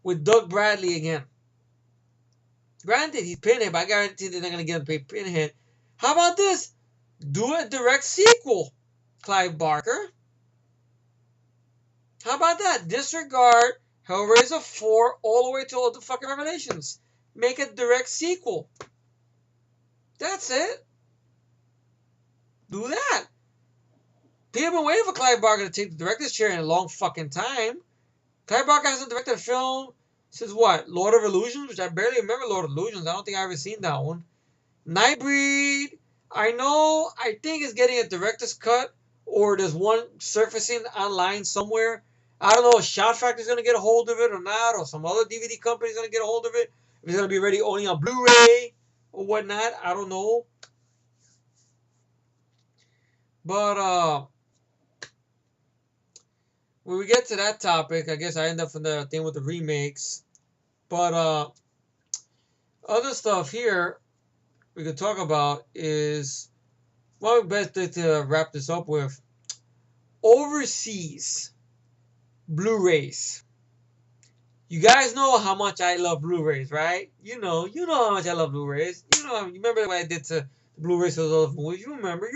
with Doug Bradley again. Granted, he's Pinhead, but I guarantee they're not going to get him to play Pinhead. How about this? Do a direct sequel, Clive Barker. How about that? Disregard Hellraiser 4 all the way to all the fucking Revelations. Make a direct sequel. That's it. Do that. People have been waiting for Clive Barker to take the director's chair in a long fucking time. Clive Barker hasn't directed a film since what? Lord of Illusions? Which I barely remember Lord of Illusions. I don't think I've ever seen that one. Nightbreed. I think it's getting a director's cut. Or there's one surfacing online somewhere. I don't know if Shout Factory's going to get a hold of it or not. Or some other DVD company's going to get a hold of it. If it's going to be ready only on Blu-ray or whatnot. I don't know. But, when we get to that topic, I guess I end up in the thing with the remakes. But other stuff here we could talk about is what best to wrap this up with. Overseas Blu-rays. You guys know how much I love Blu-rays, right? You know how much I love Blu-rays. You remember what I did to the Blu-rays for those movies. You remember.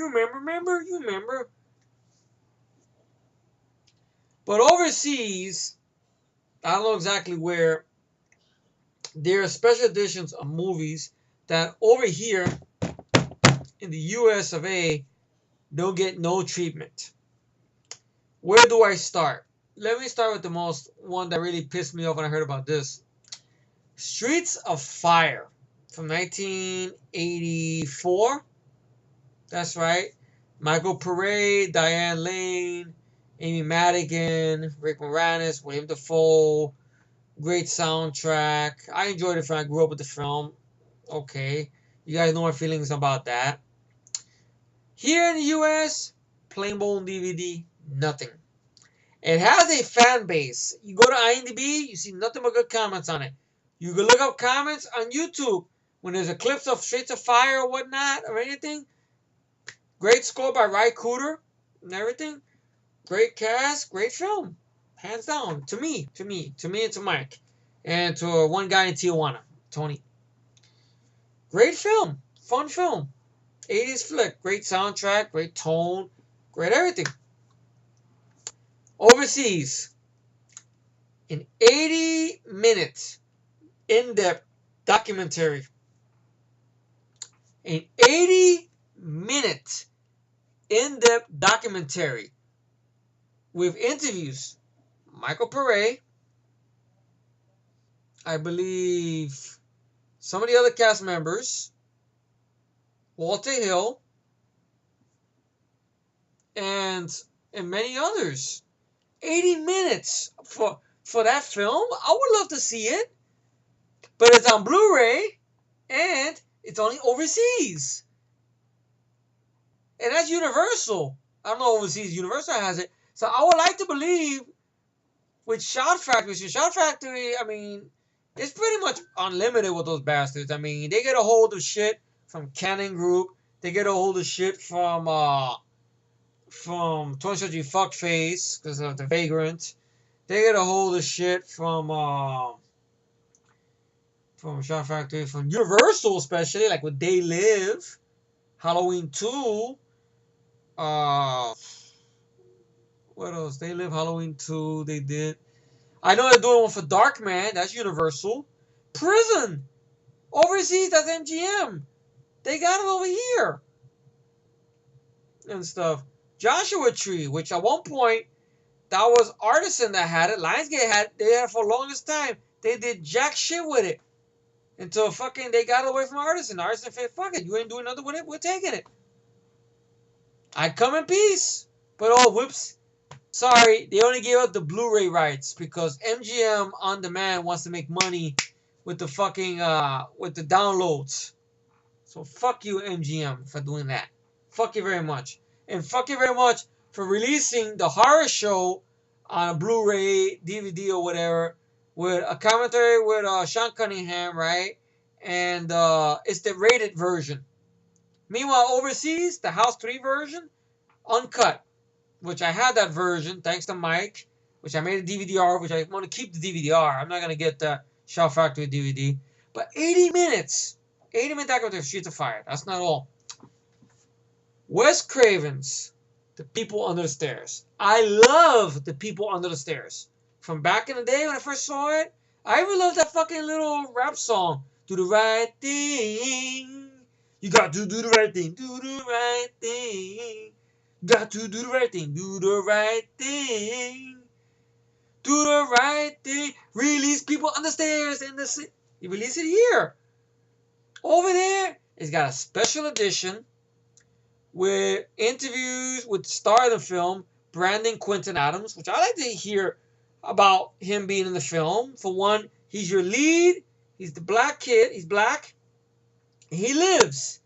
But overseas, I don't know exactly where, there are special editions of movies that over here in the US of A don't get no treatment. Where do I start? Let me start with the one that really pissed me off when I heard about this. Streets of Fire from 1984. That's right. Michael Paré, Diane Lane, Amy Madigan, Rick Moranis, William Dafoe. Great soundtrack. I enjoyed it. I grew up with the film. Okay. You guys know my feelings about that. Here in the US, plain bone DVD, nothing. It has a fan base. You go to IMDb, you see nothing but good comments on it. You can look up comments on YouTube when there's a clips of Streets of Fire or whatnot or anything. Great score by Ry Cooder and everything. Great cast, great film. Hands down. To me, and to Mike. And to one guy in Tijuana, Tony. Great film. Fun film. 80s flick. Great soundtrack, great tone, great everything. Overseas. An 80-minute in-depth documentary. An 80-minute in-depth documentary with interviews. Michael Pare, I believe some of the other cast members, Walter Hill, and many others. 80 minutes for that film. I would love to see it. But it's on Blu-ray and it's only overseas. And that's Universal. I don't know overseas. Universal has it. So I would like to believe with Shout Factory. So Shout Factory, I mean, it's pretty much unlimited with those bastards. I mean, they get a hold of shit from Canon Group. They get a hold of shit from 20th Century Fuckface because of The Vagrant. They get a hold of shit from Shout Factory, from Universal especially, like with They Live, Halloween 2. What else? They Live, Halloween 2. They did. I know they're doing one for Darkman. That's Universal. Prison. Overseas, that's MGM. They got it over here. And stuff. Joshua Tree, which at one point, that was Artisan that had it. Lionsgate had it for the longest time. They did jack shit with it. Until fucking they got it away from Artisan. Artisan said, fuck it, you ain't doing nothing with it, we're taking it. I come in peace. But oh, whoops. Sorry, they only gave up the Blu-ray rights because MGM On Demand wants to make money with the fucking, with the downloads. So fuck you, MGM, for doing that. Fuck you very much. And fuck you very much for releasing the horror show on a Blu-ray, DVD, or whatever, with a commentary with Sean Cunningham, right? And it's the rated version. Meanwhile, overseas, the House 3 version, uncut. Which I had that version, thanks to Mike, which I made a DVD-R, which I want to keep the DVD-R. I'm not going to get the Shout Factory DVD. But 80 minutes. 80-minute documentary of Streets of Fire. That's not all. Wes Craven's The People Under the Stairs. I love The People Under the Stairs. From back in the day when I first saw it, I even loved that fucking little rap song. Do the right thing. You got to do the right thing. Do the right thing. Got to do the right thing. Do the right thing. Do the right thing. Release people on the stairs in the city. You release it here. Over there, it's got a special edition with interviews with the star of the film, Brandon Quinton Adams, which I like to hear about him being in the film. For one, he's your lead. He's the black kid. He's black. He lives.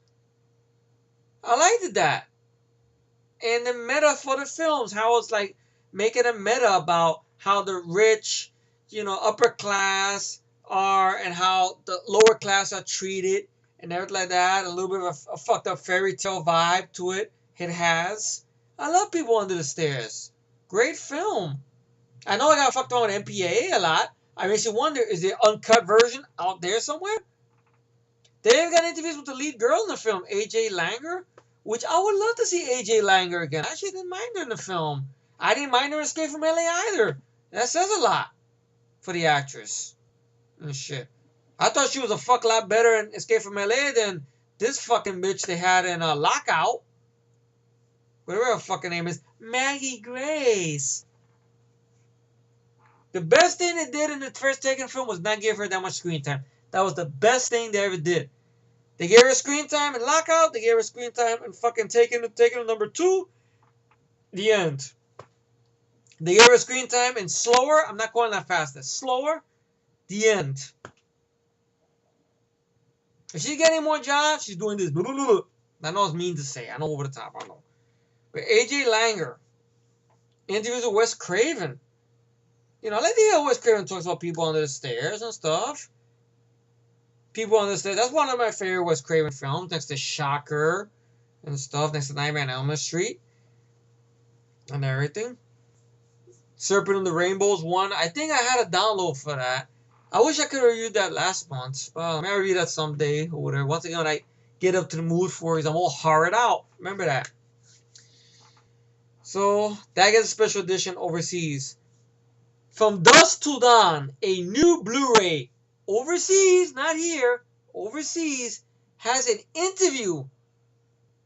I liked that. And the meta for the films, how it's like making a meta about how the rich, upper class are and how the lower class are treated and everything like that. A little bit of a fucked up fairy tale vibe to it. It has. I love People Under the Stairs. Great film. I know I got fucked on with MPAA a lot. I makes you wonder, is there an uncut version out there somewhere? They even got interviews with the lead girl in the film, AJ Langer. Which I would love to see AJ Langer again. I actually didn't mind her in the film. I didn't mind her in Escape from LA either. That says a lot for the actress. And shit. I thought she was a fuck lot better in Escape from LA than this fucking bitch they had in Lockout. Whatever her fucking name is. Maggie Grace. The best thing they did in the first Taken film was not give her that much screen time. That was the best thing they ever did. They gave her screen time in Lockout. They gave her screen time in fucking Taken number 2. The end. They gave her screen time in Slower. I'm not going that fast. That's Slower. The end. If she's getting more jobs, she's doing this. Blah, blah, blah. I know it's mean to say. I know over the top. I know. But AJ Langer. Interviews with Wes Craven. I like to hear Wes Craven talks about People Under the Stairs and stuff. People Under the Stairs. That's one of my favorite Wes Craven films, next to Shocker and stuff next to Nightmare on Elm Street and everything. Serpent and the Rainbows one. I think I had a download for that. I wish I could have reviewed that last month. Maybe I'll read that someday or whatever. Once again, when I get up to the mood for it, I'm all horrid out. Remember that. So that gets a special edition overseas. From Dusk to Dawn, a new Blu-ray overseas, not here, overseas, has an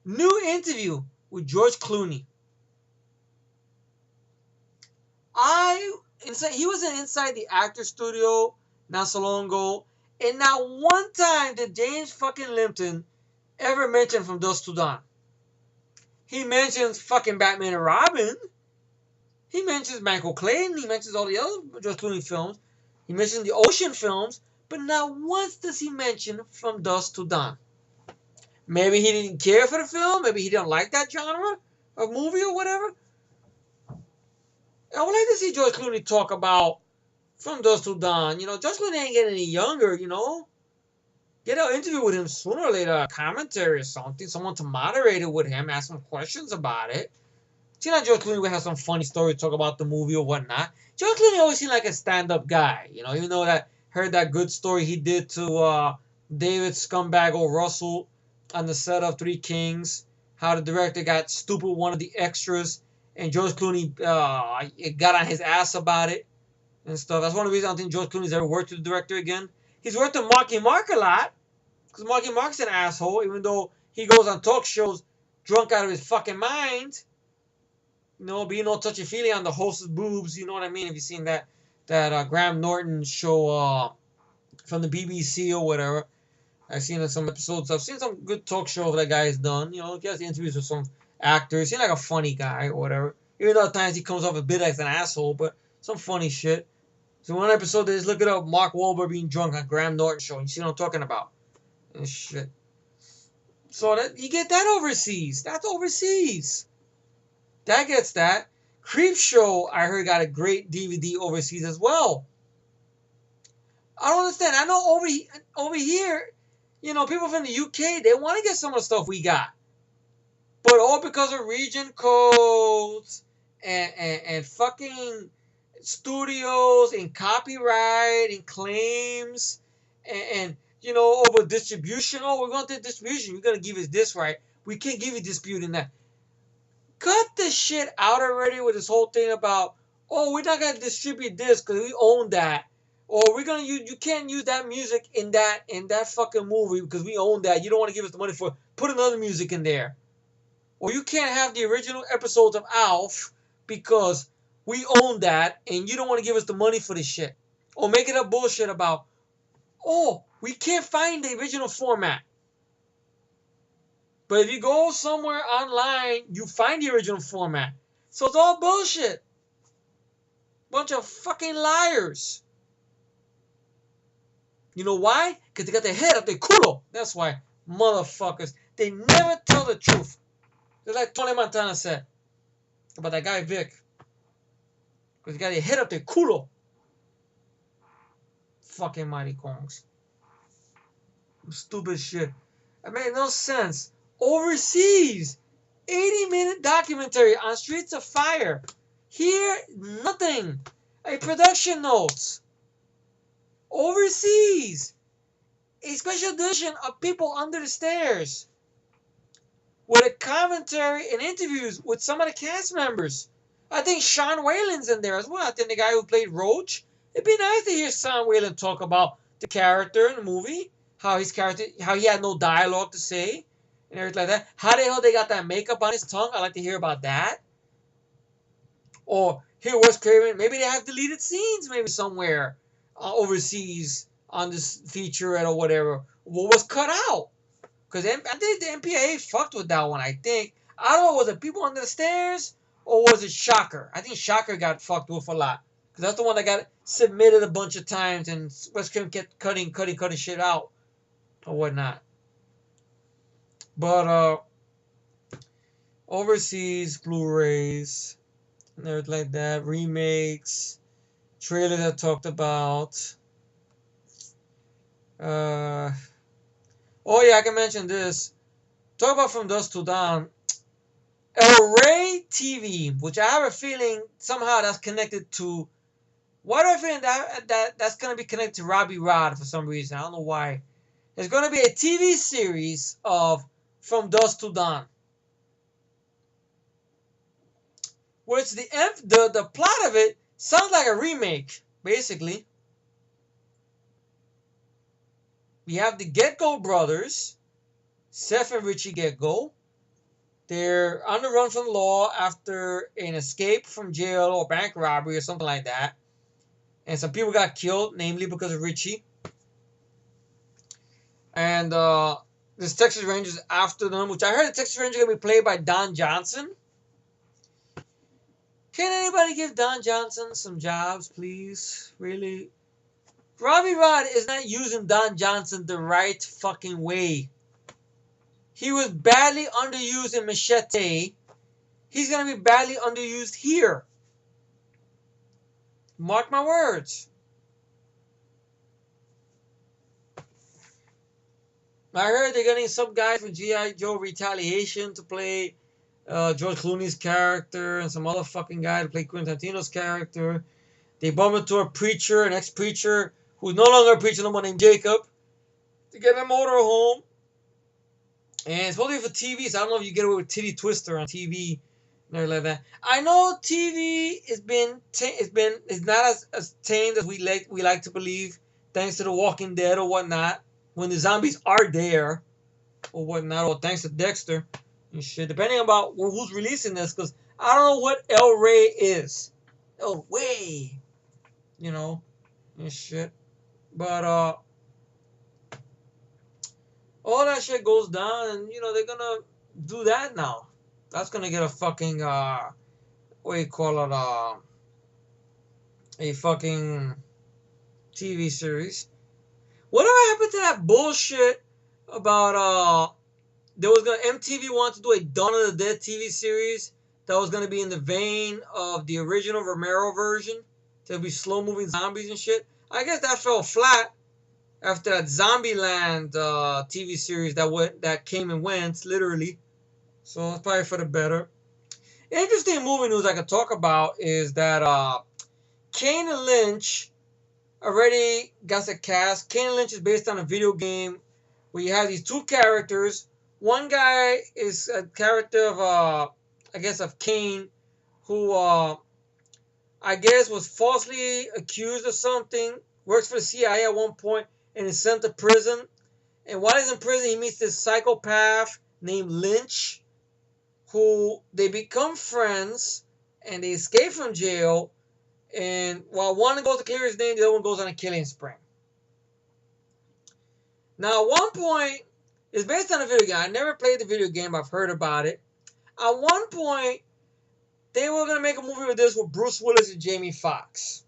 new interview with George Clooney. He was inside the actor studio not so long ago, and not one time did James fucking Lipton ever mention From Dusk to Dawn. He mentions fucking Batman and Robin. He mentions Michael Clayton. He mentions all the other George Clooney films. He mentions the Ocean films, but not once does he mention From Dusk to Dawn. Maybe he didn't care for the film. Maybe he didn't like that genre of movie or whatever. I would like to see George Clooney talk about From Dusk to Dawn. You know, George Clooney ain't getting any younger, you know. Get an interview with him sooner or later, a commentary or something. Someone to moderate it with him, ask some questions about it. See, like George Clooney would have some funny story to talk about the movie or whatnot. George Clooney always seemed like a stand-up guy, you know. Even though that heard that good story he did to David Scumbag O. Russell on the set of Three Kings, how the director got stupid with one of the extras, and George Clooney got on his ass about it and stuff. That's one of the reasons I don't think George Clooney's ever worked with the director again. He's worked with Marky Mark a lot, because Marky Mark's an asshole, even though he goes on talk shows drunk out of his fucking mind. You know, being all touchy-feely on the host's boobs, you know what I mean? If you've seen that Graham Norton show from the BBC or whatever, I've seen some episodes. I've seen some good talk shows that guy has done. You know, he has interviews with some actors. He's like a funny guy or whatever. Even though at times he comes off a bit as an asshole, but some funny shit. So one episode, they just look it up, Mark Wahlberg being drunk on Graham Norton show. You see what I'm talking about? And shit. So that you get that overseas. That's overseas. That gets that. Creepshow, I heard, got a great DVD overseas as well. I don't understand. I know over here, you know, people from the UK, they want to get some of the stuff we got. But all because of region codes and fucking studios and copyright and claims and you know, over distribution. Oh, we're going to distribution. You're going to give us this, right? We can't give you disputing that. Cut this shit out already with this whole thing about, oh, we're not going to distribute this because we own that. Or we're going to use, you can't use that music in that fucking movie because we own that. You don't want to give us the money for it. Put another music in there. Or you can't have the original episodes of Alf because we own that and you don't want to give us the money for this shit. Or make it up bullshit about, oh, we can't find the original format. But if you go somewhere online, you find the original format. So it's all bullshit. Bunch of fucking liars. You know why? Because they got their head up their culo. That's why. Motherfuckers. They never tell the truth. Just like Tony Montana said about that guy Vic. Because they got their head up their culo. Fucking mighty kongs. Stupid shit. It made no sense. Overseas, 80-minute documentary on Streets of Fire. Here, nothing. A production notes. Overseas, a special edition of People Under the Stairs with a commentary and interviews with some of the cast members. I think Sean Whalen's in there as well. I think the guy who played Roach. It'd be nice to hear Sean Whalen talk about the character in the movie, how he had no dialogue to say, and everything like that. How the hell they got that makeup on his tongue? I'd like to hear about that. Or here Wes Craven, maybe they have deleted scenes maybe somewhere overseas on this featurette or whatever. What was cut out? Because I think the MPAA fucked with that one, I think. I don't know, was it People Under the Stairs or was it Shocker? I think Shocker got fucked with a lot. Because that's the one that got submitted a bunch of times and Wes Craven kept cutting shit out or whatnot. But overseas Blu-rays and everything like that, remakes, trailers I talked about. Oh yeah, I can mention this. talk about From Dusk to Dawn. El Rey TV, which I have a feeling somehow that's connected to. Why do I feel that's going to be connected to Robbie Rod for some reason? I don't know why. There's going to be a TV series of From Dusk to Dawn, which the plot of it sounds like a remake, basically. We have the Get-Go brothers, Seth and Richie Get-Go. They're on the run from the law after an escape from jail or bank robbery or something like that. And some people got killed, namely because of Richie. And this Texas Ranger's after them, which I heard the Texas Ranger going to be played by Don Johnson. Can anybody give Don Johnson some jobs, please? Really? Robbie Rod is not using Don Johnson the right fucking way. He was badly underused in Machete. He's going to be badly underused here. Mark my words. I heard they're getting some guy from G.I. Joe Retaliation to play George Clooney's character and some other fucking guy to play Quentin Tarantino's character. They bump into a preacher, an ex-preacher, who's no longer a preacher, no one named Jacob, to get a motor home. And it's supposed to be for TV, so I don't know if you get away with Titty Twister on TV and everything like that. I know TV is not as tamed as we like to believe, thanks to The Walking Dead or whatnot. When the zombies are there or whatnot, or thanks to Dexter and shit, depending about who's releasing this, because I don't know what El Rey is. El Rey, and shit. But all that shit goes down, and they're gonna do that now. That's gonna get a fucking what do you call it? A fucking TV series. Whatever happened to that bullshit about MTV wanted to do a Dawn of the Dead TV series that was gonna be in the vein of the original Romero version. There'll be slow moving zombies and shit. I guess that fell flat after that Zombieland TV series that came and went, literally. So it's probably for the better. Interesting movie news I could talk about is that Kane and Lynch already got a cast. Kane and Lynch is based on a video game where you have these two characters. One guy is a character of Kane, who I guess was falsely accused of something, works for the CIA at one point, and is sent to prison. And while he's in prison, he meets this psychopath named Lynch, who they become friends, and they escape from jail. And while one goes to clear his name, the other one goes on a killing spree. Now, at one point, it's based on a video game. I never played the video game. I've heard about it. At one point, they were going to make a movie with this with Bruce Willis and Jamie Foxx.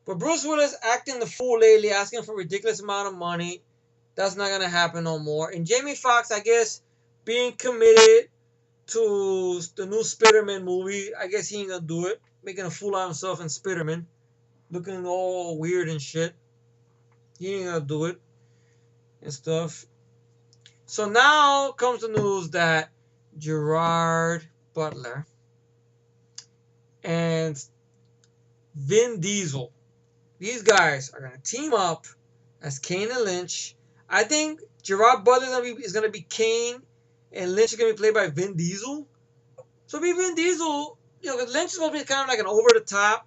But Bruce Willis acting the fool lately, asking for a ridiculous amount of money. That's not going to happen no more. And Jamie Foxx, I guess, being committed to the new Spider-Man movie, I guess he ain't going to do it. Making a fool of himself in Spider-Man. Looking all weird and shit. He ain't going to do it. And stuff. So now comes the news that Gerard Butler and Vin Diesel, these guys are going to team up as Kane and Lynch. I think Gerard Butler is going to be Kane, and Lynch is going to be played by Vin Diesel. So be Vin Diesel, because Lynch is going to be kind of like an over-the-top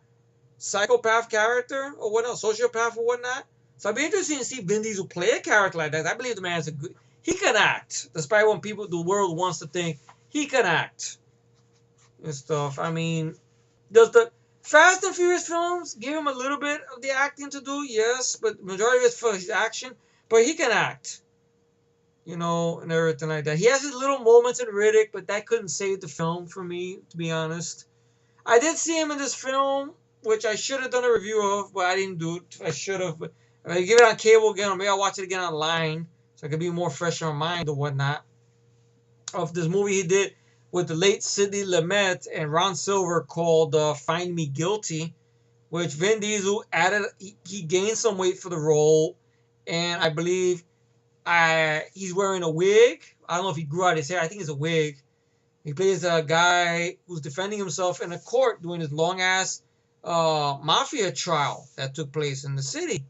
psychopath character or whatnot, sociopath or whatnot. So I'd be interested to see Vin Diesel play a character like that. I believe the man is he can act, despite what the world wants to think. He can act and stuff. I mean, does the Fast and Furious films give him a little bit of the acting to do? Yes, but majority of it's for his action. But he can act, and everything like that. He has his little moments in Riddick, but that couldn't save the film for me, to be honest. I did see him in this film, which I should have done a review of, but I didn't do it. I should have. But I give it on cable again, or maybe I'll watch it again online, so I could be more fresh on mind or whatnot. Of this movie he did with the late Sidney Lumet and Ron Silver called Find Me Guilty, which Vin Diesel added. He gained some weight for the role, and I believe He's wearing a wig. I don't know if he grew out his hair. I think it's a wig. He plays a guy who's defending himself in a court doing his long ass mafia trial that took place in the city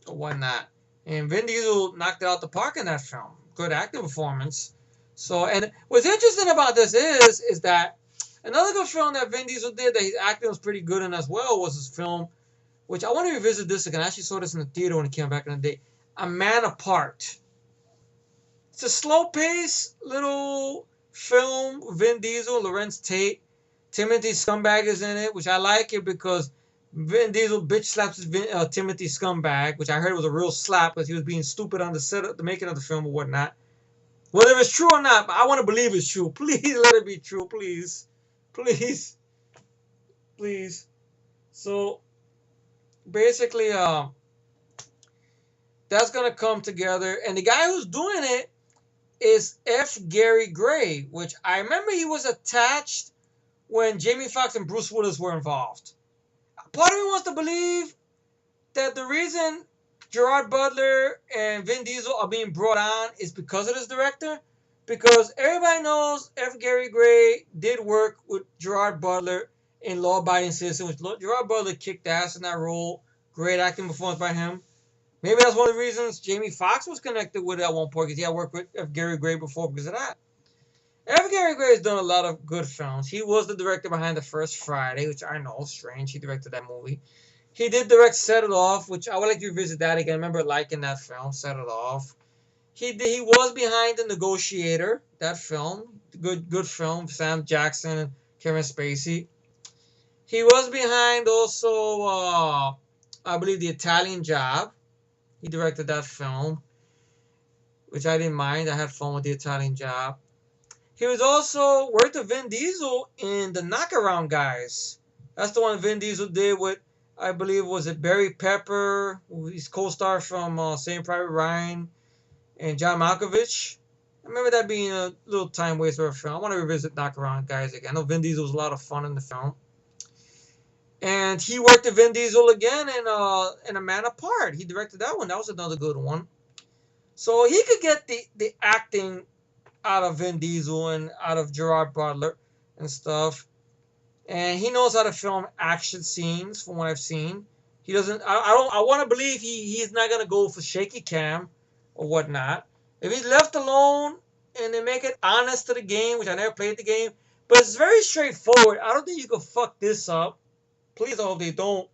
or whatnot. And Vin Diesel knocked it out the park in that film. Good acting performance. So, and what's interesting about this is that another good film that Vin Diesel did that his acting was pretty good in as well was his film, which I want to revisit this again. I actually saw this in the theater when it came back in the day. A Man Apart. It's a slow pace little film. Vin Diesel, Lorenz Tate, Timothy Scumbag is in it, which I like it because Vin Diesel bitch slaps Timothy Scumbag, which I heard was a real slap because he was being stupid on the set of the making of the film or whatnot. Whether it's true or not, I want to believe it's true. Please let it be true, please, please, please. So basically, that's gonna come together, and the guy who's doing it is F. Gary Gray, which I remember he was attached when Jamie Foxx and Bruce Willis were involved. Part of me wants to believe that the reason Gerard Butler and Vin Diesel are being brought on is because of this director. Because everybody knows F. Gary Gray did work with Gerard Butler in Law Abiding Citizen, which Gerard Butler kicked ass in that role. Great acting performance by him. Maybe that's one of the reasons Jamie Foxx was connected with it at one point because he had worked with F. Gary Gray before because of that. F. Gary Gray has done a lot of good films. He was the director behind The First Friday, which I know, strange. He directed that movie. He did direct Set It Off, which I would like to revisit that again. I remember liking that film, Set It Off. He was behind The Negotiator, that film. Good film, Sam Jackson and Kevin Spacey. He was behind also, I believe, The Italian Job. He directed that film, which I didn't mind. I had fun with The Italian Job. He was also worked with Vin Diesel in The Knockaround Guys. That's the one Vin Diesel did with, I believe, was it Barry Pepper, his co-star from Saving Private Ryan, and John Malkovich. I remember that being a little time waster of a film. I want to revisit Knockaround Guys again. I know Vin Diesel was a lot of fun in the film. And he worked with Vin Diesel again in A Man Apart. He directed that one. That was another good one. So he could get the acting out of Vin Diesel and out of Gerard Butler and stuff. And he knows how to film action scenes from what I've seen. He doesn't I want to believe he's not gonna go for shaky cam or whatnot. If he's left alone and they make it honest to the game, which I never played the game, but it's very straightforward. I don't think you can fuck this up. Please, I hope they don't.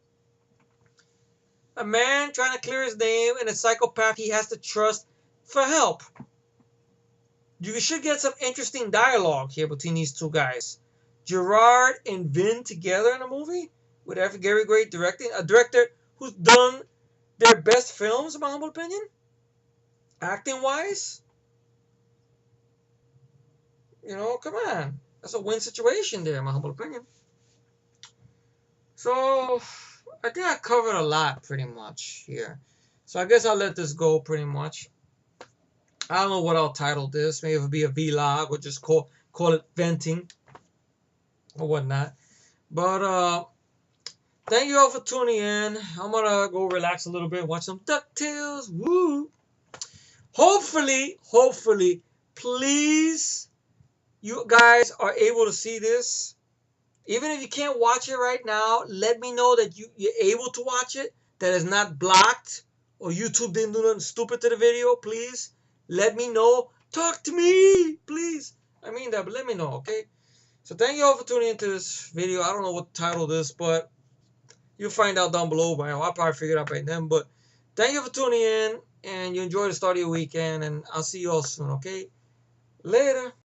A man trying to clear his name and a psychopath he has to trust for help. You should get some interesting dialogue here between these two guys. Gerard and Vin together in a movie with F. Gary Gray directing. A director who's done their best films, in my humble opinion. Acting-wise. You know, come on. That's a win situation there, in my humble opinion. So, I think I covered a lot pretty much here. So, I guess I'll let this go pretty much. I don't know what I'll title this. Maybe it'll be a vlog or just call it venting or whatnot. But, thank you all for tuning in. I'm going to go relax a little bit, watch some DuckTales. Woo! Hopefully, please, you guys are able to see this. Even if you can't watch it right now, let me know that you're able to watch it, that it's not blocked, or YouTube didn't do nothing stupid to the video, please. Let me know. Talk to me, please. I mean that, but let me know, okay? So thank you all for tuning into this video. I don't know what to title this, but you'll find out down below by now. I'll probably figure it out by then, but thank you for tuning in, and you enjoy the start of your weekend, and I'll see you all soon, okay? Later.